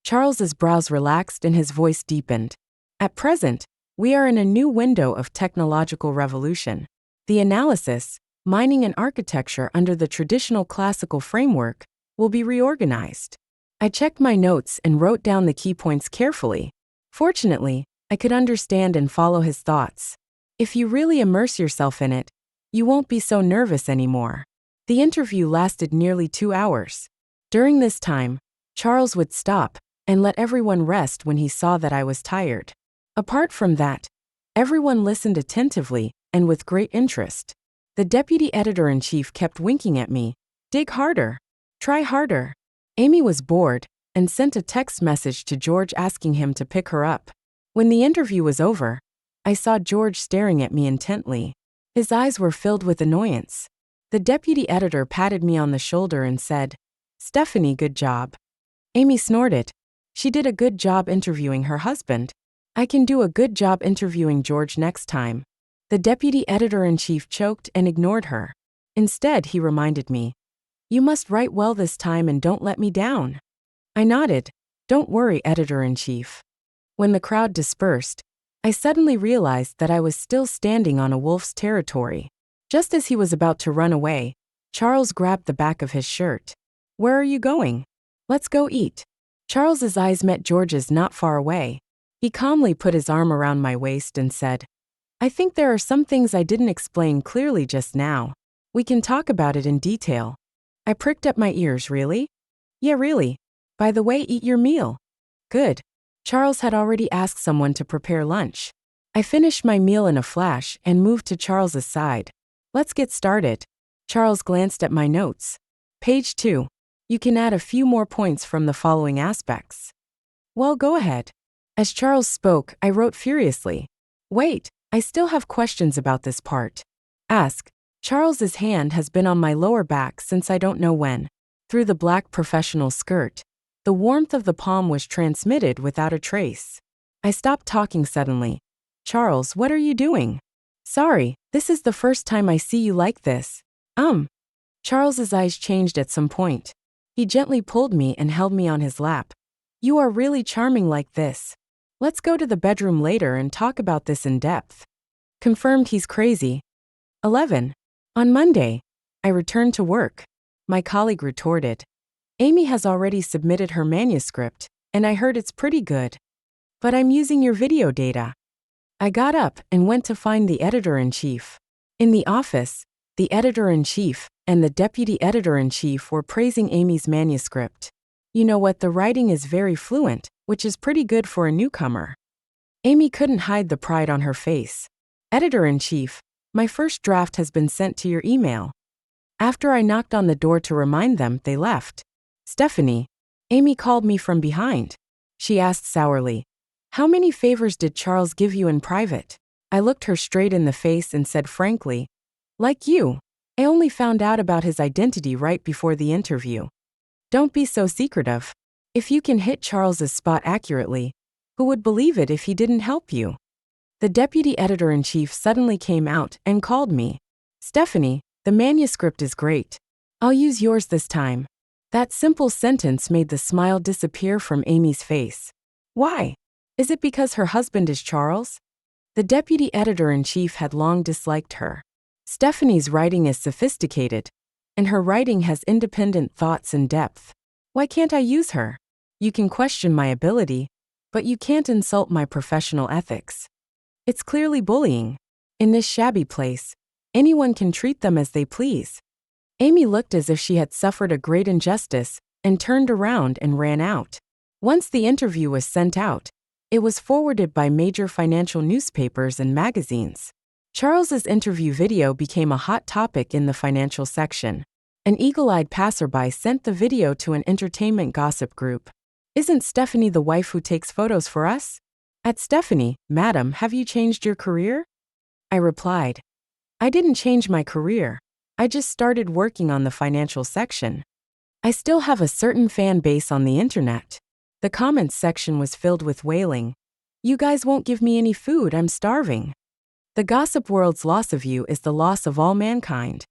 Charles's brows relaxed and his voice deepened. At present, we are in a new window of technological revolution. The analysis, mining and architecture under the traditional classical framework will be reorganized. I checked my notes and wrote down the key points carefully. Fortunately, I could understand and follow his thoughts. If you really immerse yourself in it, you won't be so nervous anymore. The interview lasted nearly 2 hours. During this time, Charles would stop and let everyone rest when he saw that I was tired. Apart from that, everyone listened attentively and with great interest. The deputy editor-in-chief kept winking at me. Dig harder. Try harder. Amy was bored and sent a text message to George asking him to pick her up. When the interview was over, I saw George staring at me intently. His eyes were filled with annoyance. The deputy editor patted me on the shoulder and said, "Stephanie, good job." Amy snorted. She did a good job interviewing her husband. I can do a good job interviewing George next time. The deputy editor-in-chief choked and ignored her. Instead, he reminded me, "You must write well this time and don't let me down." I nodded. "Don't worry, editor-in-chief." When the crowd dispersed, I suddenly realized that I was still standing on a wolf's territory. Just as he was about to run away, Charles grabbed the back of his shirt. "Where are you going?" "Let's go eat." Charles's eyes met George's not far away. He calmly put his arm around my waist and said, "I think there are some things I didn't explain clearly just now. We can talk about it in detail." I pricked up my ears. "Really?" "Yeah, really. By the way, eat your meal." "Good." Charles had already asked someone to prepare lunch. I finished my meal in a flash and moved to Charles's side. "Let's get started." Charles glanced at my notes. Page 2. You can add a few more points from the following aspects. Well, go ahead. As Charles spoke, I wrote furiously. Wait, I still have questions about this part. Ask. Charles's hand has been on my lower back since I don't know when. Through the black professional skirt, the warmth of the palm was transmitted without a trace. I stopped talking suddenly. Charles, what are you doing? Sorry, this is the first time I see you like this. Charles's eyes changed at some point. He gently pulled me and held me on his lap. You are really charming like this. Let's go to the bedroom later and talk about this in depth. Confirmed he's crazy. 11. On Monday, I returned to work. My colleague retorted. Amy has already submitted her manuscript, and I heard it's pretty good. But I'm using your video data. I got up and went to find the editor-in-chief. In the office, the editor-in-chief and the deputy editor-in-chief were praising Amy's manuscript. You know what, the writing is very fluent, which is pretty good for a newcomer. Amy couldn't hide the pride on her face. Editor-in-chief, my first draft has been sent to your email. After I knocked on the door to remind them, they left. Stephanie, Amy called me from behind. She asked sourly, how many favors did Charles give you in private? I looked her straight in the face and said frankly, like you, I only found out about his identity right before the interview. Don't be so secretive. If you can hit Charles's spot accurately, who would believe it if he didn't help you? The deputy editor-in-chief suddenly came out and called me. Stephanie, the manuscript is great. I'll use yours this time. That simple sentence made the smile disappear from Amy's face. Why? Is it because her husband is Charles? The deputy editor-in-chief had long disliked her. Stephanie's writing is sophisticated, and her writing has independent thoughts and depth. Why can't I use her? You can question my ability, but you can't insult my professional ethics. It's clearly bullying. In this shabby place, anyone can treat them as they please. Amy looked as if she had suffered a great injustice and turned around and ran out. Once the interview was sent out, it was forwarded by major financial newspapers and magazines. Charles's interview video became a hot topic in the financial section. An eagle-eyed passerby sent the video to an entertainment gossip group. Isn't Stephanie the wife who takes photos for us? At Stephanie, Madam, have you changed your career? I replied, I didn't change my career. I just started working on the financial section. I still have a certain fan base on the internet. The comments section was filled with wailing. You guys won't give me any food, I'm starving. The gossip world's loss of you is the loss of all mankind.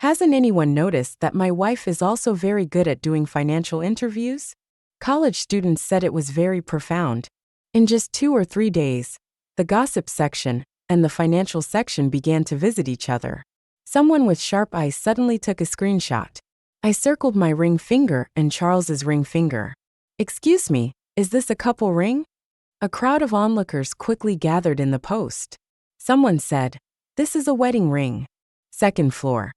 Hasn't anyone noticed that my wife is also very good at doing financial interviews? College students said it was very profound. In just 2 or 3 days, the gossip section and the financial section began to visit each other. Someone with sharp eyes suddenly took a screenshot. I circled my ring finger and Charles's ring finger. "Excuse me, is this a couple ring?" A crowd of onlookers quickly gathered in the post. Someone said, "This is a wedding ring." Second floor.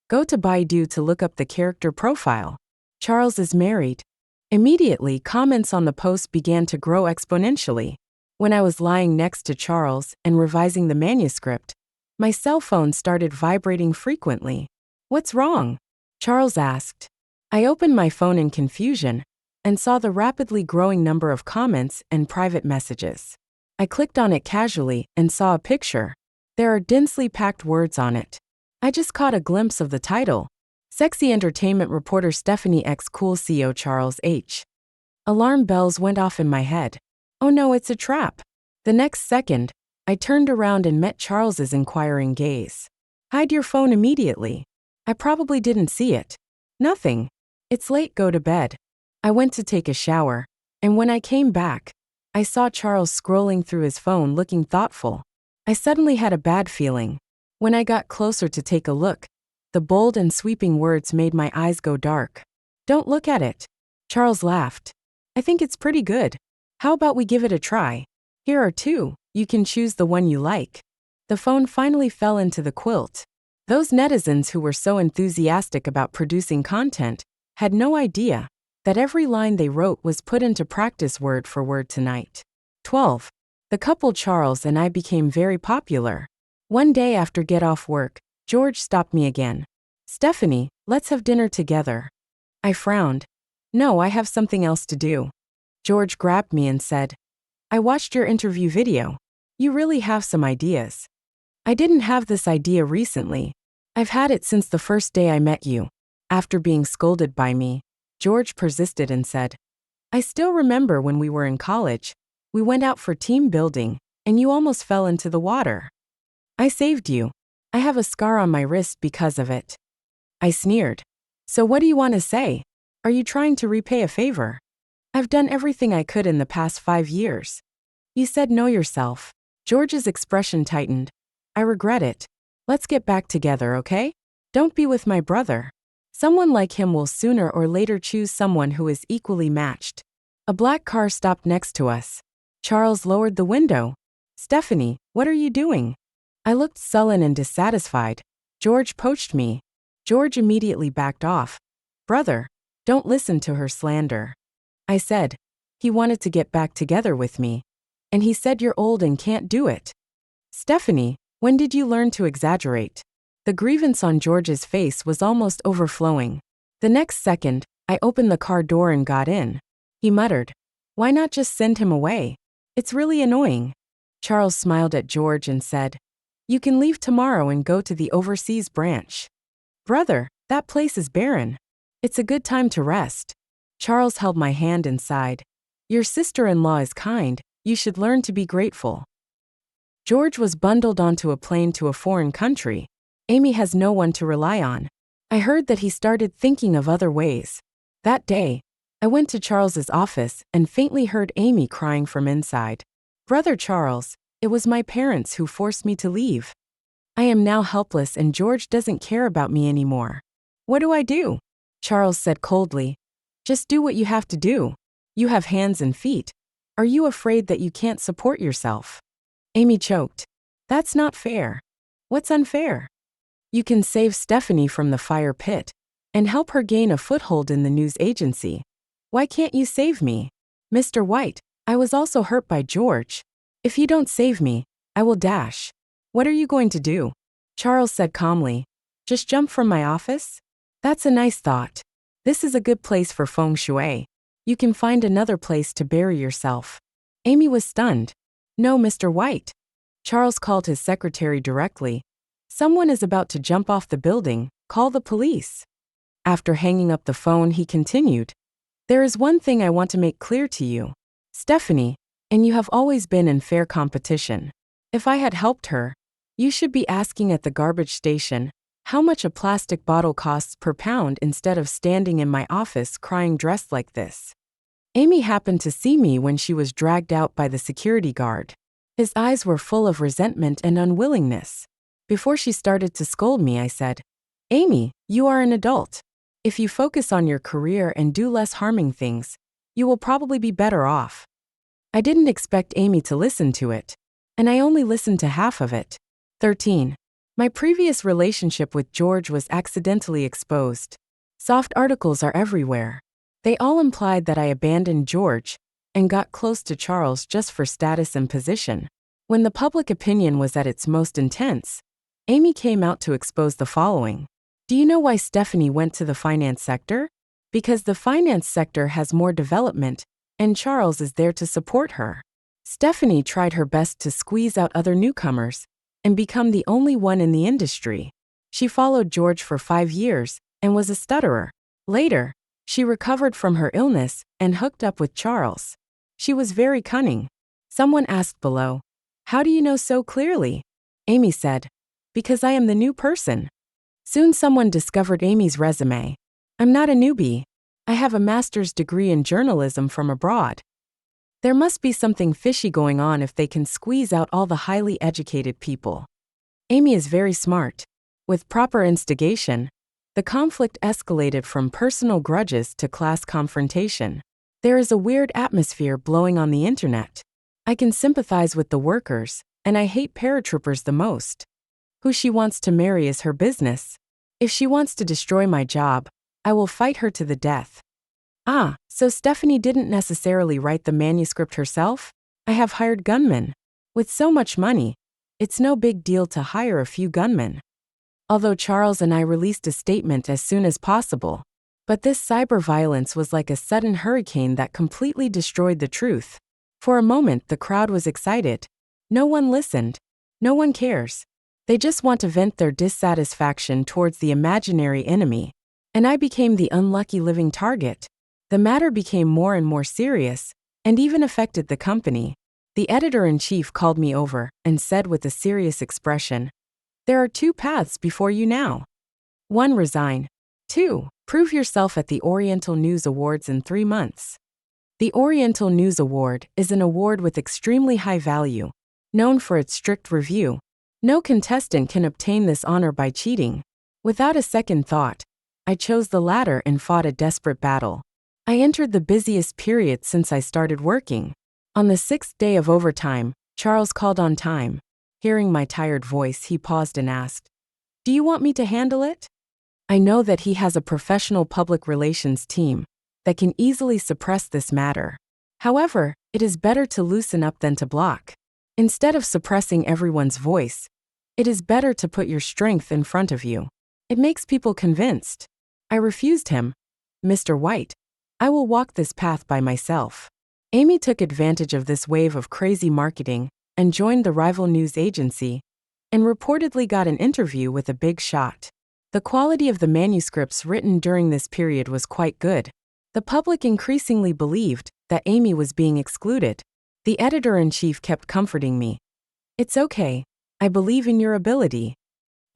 Go to Baidu to look up the character profile. Charles is married. Immediately, comments on the post began to grow exponentially. When I was lying next to Charles and revising the manuscript, my cell phone started vibrating frequently. "What's wrong?" Charles asked. I opened my phone in confusion and saw the rapidly growing number of comments and private messages. I clicked on it casually and saw a picture. There are densely packed words on it. I just caught a glimpse of the title. Sexy entertainment reporter Stephanie X Cool CO Charles H. Alarm bells went off in my head. Oh no, it's a trap. The next second, I turned around and met Charles's inquiring gaze. "Hide your phone immediately." I probably didn't see it. "Nothing. It's late, go to bed." I went to take a shower, and when I came back, I saw Charles scrolling through his phone looking thoughtful. I suddenly had a bad feeling. When I got closer to take a look, the bold and sweeping words made my eyes go dark. "Don't look at it." Charles laughed. "I think it's pretty good. How about we give it a try? Here are two. You can choose the one you like." The phone finally fell into the quilt. Those netizens who were so enthusiastic about producing content had no idea that every line they wrote was put into practice word for word tonight. 12. The couple Charles and I became very popular. One day after get off work, George stopped me again. "Stephanie, let's have dinner together." I frowned. "No, I have something else to do." George grabbed me and said, "I watched your interview video. You really have some ideas." I didn't have this idea recently. I've had it since the first day I met you. After being scolded by me, George persisted and said, "I still remember when we were in college. We went out for team building, and you almost fell into the water. I saved you. I have a scar on my wrist because of it." I sneered. "So what do you want to say? Are you trying to repay a favor?" "I've done everything I could in the past 5 years." "You said know yourself." George's expression tightened. "I regret it. Let's get back together, okay? Don't be with my brother. Someone like him will sooner or later choose someone who is equally matched." A black car stopped next to us. Charles lowered the window. "Stephanie, what are you doing?" I looked sullen and dissatisfied. "George poached me." George immediately backed off. "Brother, don't listen to her slander." I said, "He wanted to get back together with me. And he said you're old and can't do it." "Stephanie, when did you learn to exaggerate?" The grievance on George's face was almost overflowing. The next second, I opened the car door and got in. He muttered, "Why not just send him away? It's really annoying." Charles smiled at George and said, "You can leave tomorrow and go to the overseas branch." "Brother, that place is barren. It's a good time to rest." Charles held my hand and sighed. "Your sister-in-law is kind. You should learn to be grateful." George was bundled onto a plane to a foreign country. Amy has no one to rely on. I heard that he started thinking of other ways. That day, I went to Charles's office and faintly heard Amy crying from inside. "Brother Charles, it was my parents who forced me to leave. I am now helpless and George doesn't care about me anymore. What do I do?" Charles said coldly, "Just do what you have to do. You have hands and feet. Are you afraid that you can't support yourself?" Amy choked. "That's not fair." "What's unfair?" "You can save Stephanie from the fire pit and help her gain a foothold in the news agency. Why can't you save me?" "Mr. White, I was also hurt by George. If you don't save me, I will dash." "What are you going to do?" Charles said calmly. "Just jump from my office?" "That's a nice thought. This is a good place for feng shui. You can find another place to bury yourself." Amy was stunned. "No, Mr. White." Charles called his secretary directly. "Someone is about to jump off the building. Call the police." After hanging up the phone, he continued, "There is one thing I want to make clear to you, Stephanie, and you have always been in fair competition. If I had helped her, you should be asking at the garbage station how much a plastic bottle costs per pound instead of standing in my office crying dressed like this." Amy happened to see me when she was dragged out by the security guard. His eyes were full of resentment and unwillingness. Before she started to scold me, I said, "Amy, you are an adult. If you focus on your career and do less harming things, you will probably be better off." I didn't expect Amy to listen to it, and I only listened to half of it. 13. My previous relationship with George was accidentally exposed. Soft articles are everywhere. They all implied that I abandoned George and got close to Charles just for status and position. When the public opinion was at its most intense, Amy came out to expose the following. Do you know why Stephanie went to the finance sector? Because the finance sector has more development, and Charles is there to support her. Stephanie tried her best to squeeze out other newcomers and become the only one in the industry. She followed George for 5 years and was a stutterer. Later, she recovered from her illness and hooked up with Charles. She was very cunning. Someone asked below, "How do you know so clearly?" Amy said, "Because I am the new person." Soon someone discovered Amy's resume. I'm not a newbie. I have a master's degree in journalism from abroad. There must be something fishy going on if they can squeeze out all the highly educated people. Amy is very smart. With proper instigation, the conflict escalated from personal grudges to class confrontation. There is a weird atmosphere blowing on the internet. I can sympathize with the workers, and I hate paratroopers the most. Who she wants to marry is her business. If she wants to destroy my job, I will fight her to the death. So Stephanie didn't necessarily write the manuscript herself? I have hired gunmen. With so much money, it's no big deal to hire a few gunmen. Although Charles and I released a statement as soon as possible, but this cyber violence was like a sudden hurricane that completely destroyed the truth. For a moment, the crowd was excited. No one listened. No one cares. They just want to vent their dissatisfaction towards the imaginary enemy. And I became the unlucky living target. The matter became more and more serious, and even affected the company. The editor-in-chief called me over and said with a serious expression, "There are 2 paths before you now. 1. Resign. 2. Prove yourself at the Oriental News Awards in 3 months. The Oriental News Award is an award with extremely high value, known for its strict review. No contestant can obtain this honor by cheating. Without a second thought, I chose the latter and fought a desperate battle. I entered the busiest period since I started working. On the 6th day of overtime, Charles called on time. Hearing my tired voice, he paused and asked, "Do you want me to handle it?" I know that he has a professional public relations team that can easily suppress this matter. However, it is better to loosen up than to block. Instead of suppressing everyone's voice, it is better to put your strength in front of you. It makes people convinced. I refused him. "Mr. White, I will walk this path by myself." Amy took advantage of this wave of crazy marketing and joined the rival news agency, and reportedly got an interview with a big shot. The quality of the manuscripts written during this period was quite good. The public increasingly believed that Amy was being excluded. The editor-in-chief kept comforting me. "It's okay. I believe in your ability."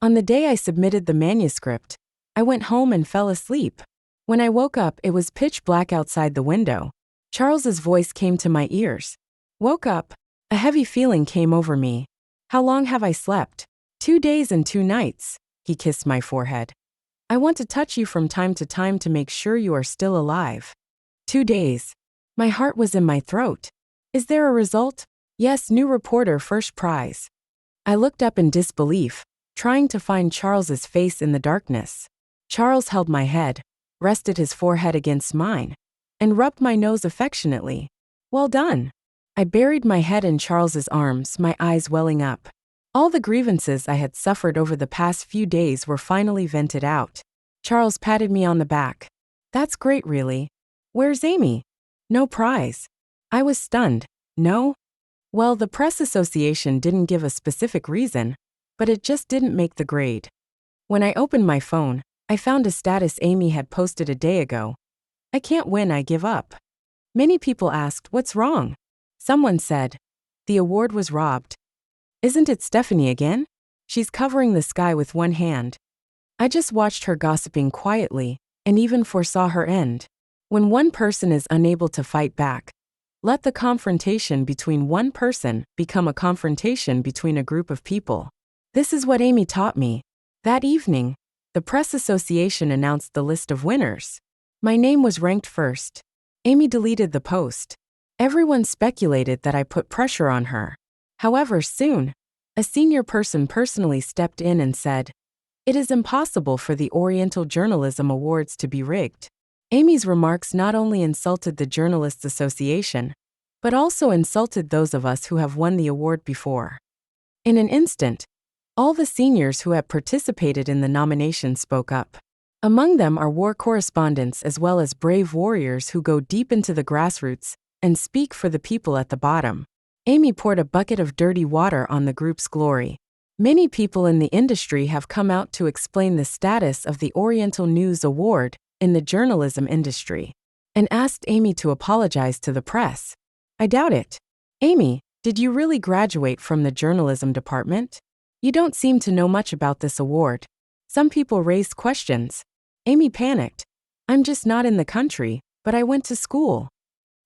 On the day I submitted the manuscript, I went home and fell asleep. When I woke up, it was pitch black outside the window. Charles's voice came to my ears. Woke up. A heavy feeling came over me. "How long have I slept?" 2 days and 2 nights. He kissed my forehead. "I want to touch you from time to time to make sure you are still alive." 2 days. My heart was in my throat. "Is there a result?" "Yes, new reporter, first prize." I looked up in disbelief, trying to find Charles's face in the darkness. Charles held my head, rested his forehead against mine, and rubbed my nose affectionately. "Well done." I buried my head in Charles's arms, my eyes welling up. All the grievances I had suffered over the past few days were finally vented out. Charles patted me on the back. "That's great, really. Where's Amy?" "No prize." I was stunned. "No?" Well, the Press Association didn't give a specific reason, but it just didn't make the grade. When I opened my phone, I found a status Amy had posted a day ago. "I can't win, I give up." Many people asked, "What's wrong?" Someone said, "The award was robbed." "Isn't it Stephanie again? She's covering the sky with one hand." I just watched her gossiping quietly, and even foresaw her end. When one person is unable to fight back, let the confrontation between one person become a confrontation between a group of people. This is what Amy taught me. That evening, the press association announced the list of winners. My name was ranked first. Amy deleted the post. Everyone speculated that I put pressure on her. However, soon, a senior person personally stepped in and said, "It is impossible for the Oriental Journalism Awards to be rigged." Amy's remarks not only insulted the Journalists Association, but also insulted those of us who have won the award before. In an instant, all the seniors who had participated in the nomination spoke up. Among them are war correspondents as well as brave warriors who go deep into the grassroots and speak for the people at the bottom. Amy poured a bucket of dirty water on the group's glory. Many people in the industry have come out to explain the status of the Oriental News Award in the journalism industry, and asked Amy to apologize to the press. I doubt it. Amy, did you really graduate from the journalism department? You don't seem to know much about this award. Some people raised questions. Amy panicked. I'm just not in the country, but I went to school.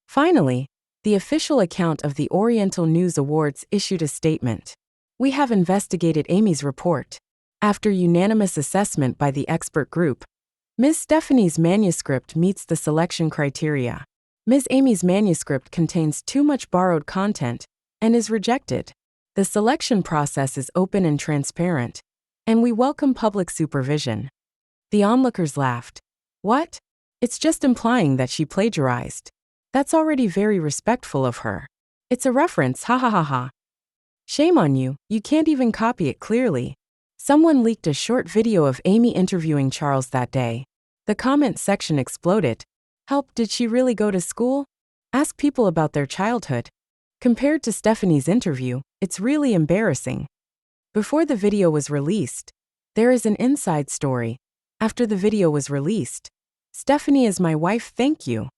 Finally, the official account of the Oriental News Awards issued a statement. We have investigated Amy's report. After unanimous assessment by the expert group, Ms. Stephanie's manuscript meets the selection criteria. Ms. Amy's manuscript contains too much borrowed content and is rejected. The selection process is open and transparent, and we welcome public supervision. The onlookers laughed. What? It's just implying that she plagiarized. That's already very respectful of her. It's a reference, ha ha ha ha. Shame on you, you can't even copy it clearly. Someone leaked a short video of Amy interviewing Charles that day. The comment section exploded. Help, did she really go to school? Ask people about their childhood. Compared to Stephanie's interview, it's really embarrassing. Before the video was released, there is an inside story. After the video was released, Stephanie is my wife, thank you.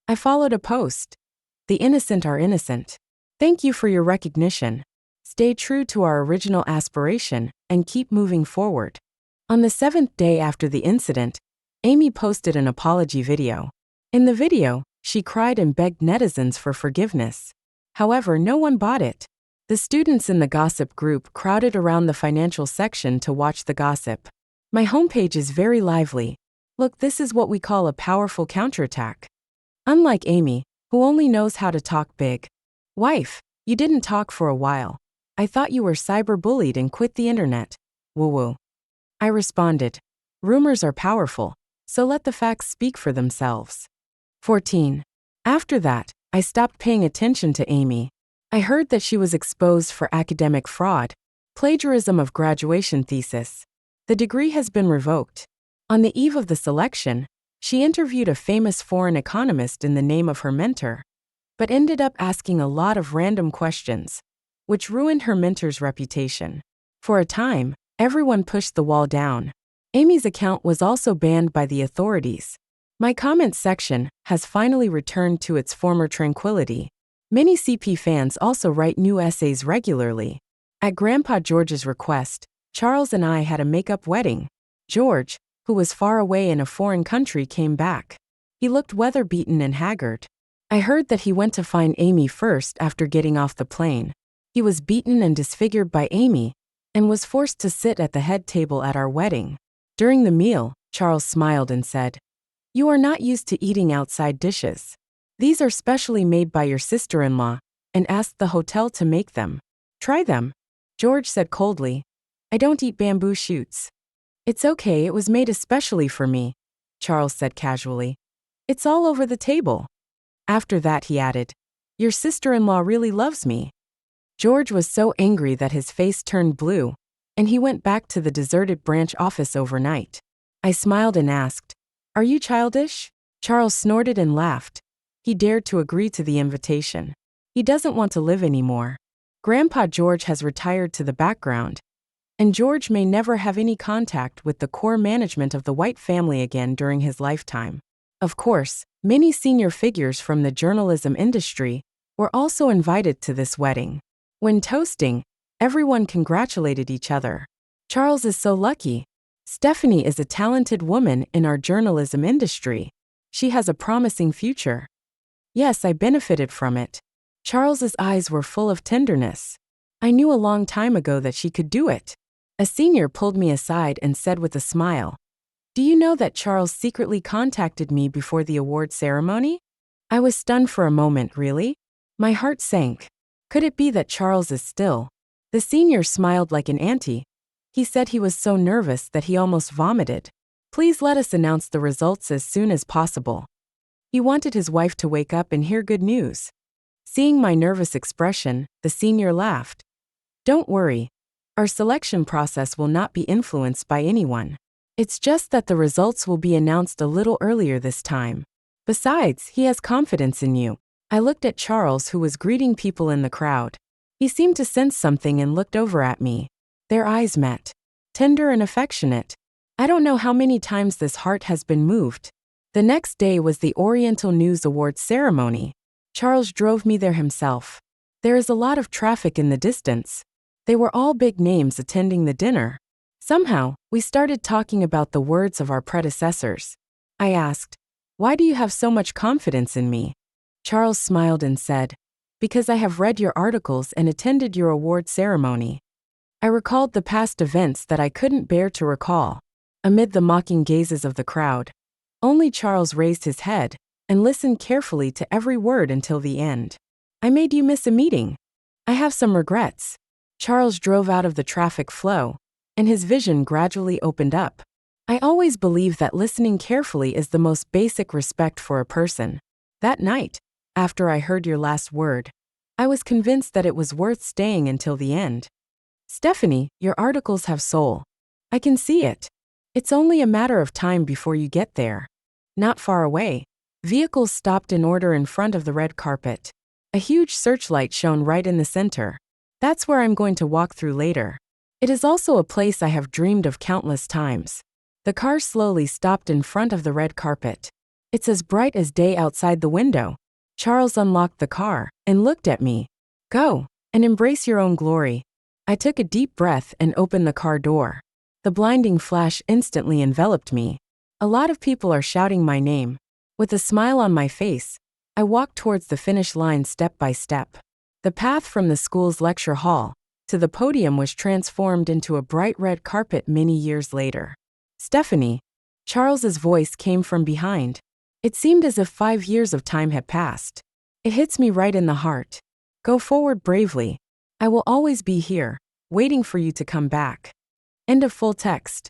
I followed a post. The innocent are innocent. Thank you for your recognition. Stay true to our original aspiration and keep moving forward. On the 7th day after the incident, Amy posted an apology video. In the video, she cried and begged netizens for forgiveness. However, no one bought it. The students in the gossip group crowded around the financial section to watch the gossip. My homepage is very lively. Look, this is what we call a powerful counterattack. Unlike Amy, who only knows how to talk big. Wife, you didn't talk for a while. I thought you were cyberbullied and quit the internet. Woo-woo. I responded. Rumors are powerful, so let the facts speak for themselves. 14. After that, I stopped paying attention to Amy. I heard that she was exposed for academic fraud, plagiarism of graduation thesis. The degree has been revoked. On the eve of the selection, she interviewed a famous foreign economist in the name of her mentor, but ended up asking a lot of random questions, which ruined her mentor's reputation. For a time, everyone pushed the wall down. Amy's account was also banned by the authorities. My comments section has finally returned to its former tranquility. Many CP fans also write new essays regularly. At Grandpa George's request, Charles and I had a make-up wedding. George, who was far away in a foreign country, came back. He looked weather-beaten and haggard. I heard that he went to find Amy first after getting off the plane. He was beaten and disfigured by Amy and was forced to sit at the head table at our wedding. During the meal, Charles smiled and said, "You are not used to eating outside dishes. These are specially made by your sister-in-law," and asked the hotel to make them. "Try them." George said coldly, "I don't eat bamboo shoots." "It's okay, it was made especially for me," Charles said casually. "It's all over the table." After that he added, "Your sister-in-law really loves me." George was so angry that his face turned blue, and he went back to the deserted branch office overnight. I smiled and asked, "Are you childish?" Charles snorted and laughed. He dared to agree to the invitation. He doesn't want to live anymore. Grandpa George has retired to the background, and George may never have any contact with the core management of the White family again during his lifetime. Of course, many senior figures from the journalism industry were also invited to this wedding. When toasting, everyone congratulated each other. Charles is so lucky. Stephanie is a talented woman in our journalism industry. She has a promising future. Yes, I benefited from it. Charles's eyes were full of tenderness. I knew a long time ago that she could do it. A senior pulled me aside and said with a smile, "Do you know that Charles secretly contacted me before the award ceremony?" I was stunned for a moment, really? My heart sank. Could it be that Charles is still? The senior smiled like an auntie. He said he was so nervous that he almost vomited. Please let us announce the results as soon as possible. He wanted his wife to wake up and hear good news. Seeing my nervous expression, the senior laughed. Don't worry. Our selection process will not be influenced by anyone. It's just that the results will be announced a little earlier this time. Besides, he has confidence in you. I looked at Charles, who was greeting people in the crowd. He seemed to sense something and looked over at me. Their eyes met. Tender and affectionate. I don't know how many times this heart has been moved. The next day was the Oriental News Awards ceremony. Charles drove me there himself. There is a lot of traffic in the distance. They were all big names attending the dinner. Somehow, we started talking about the words of our predecessors. I asked, "Why do you have so much confidence in me?" Charles smiled and said, "Because I have read your articles and attended your award ceremony." I recalled the past events that I couldn't bear to recall. Amid the mocking gazes of the crowd, only Charles raised his head and listened carefully to every word until the end. "I made you miss a meeting. I have some regrets." Charles drove out of the traffic flow, and his vision gradually opened up. I always believe that listening carefully is the most basic respect for a person. That night, after I heard your last word, I was convinced that it was worth staying until the end. Stephanie, your articles have soul. I can see it. It's only a matter of time before you get there. Not far away, vehicles stopped in order in front of the red carpet. A huge searchlight shone right in the center. That's where I'm going to walk through later. It is also a place I have dreamed of countless times. The car slowly stopped in front of the red carpet. It's as bright as day outside the window. Charles unlocked the car and looked at me. "Go and embrace your own glory." I took a deep breath and opened the car door. The blinding flash instantly enveloped me. A lot of people are shouting my name. With a smile on my face, I walked towards the finish line step by step. The path from the school's lecture hall to the podium was transformed into a bright red carpet many years later. "Stephanie." Charles's voice came from behind. It seemed as if 5 years of time had passed. "It hits me right in the heart. Go forward bravely. I will always be here, waiting for you to come back." End of full text.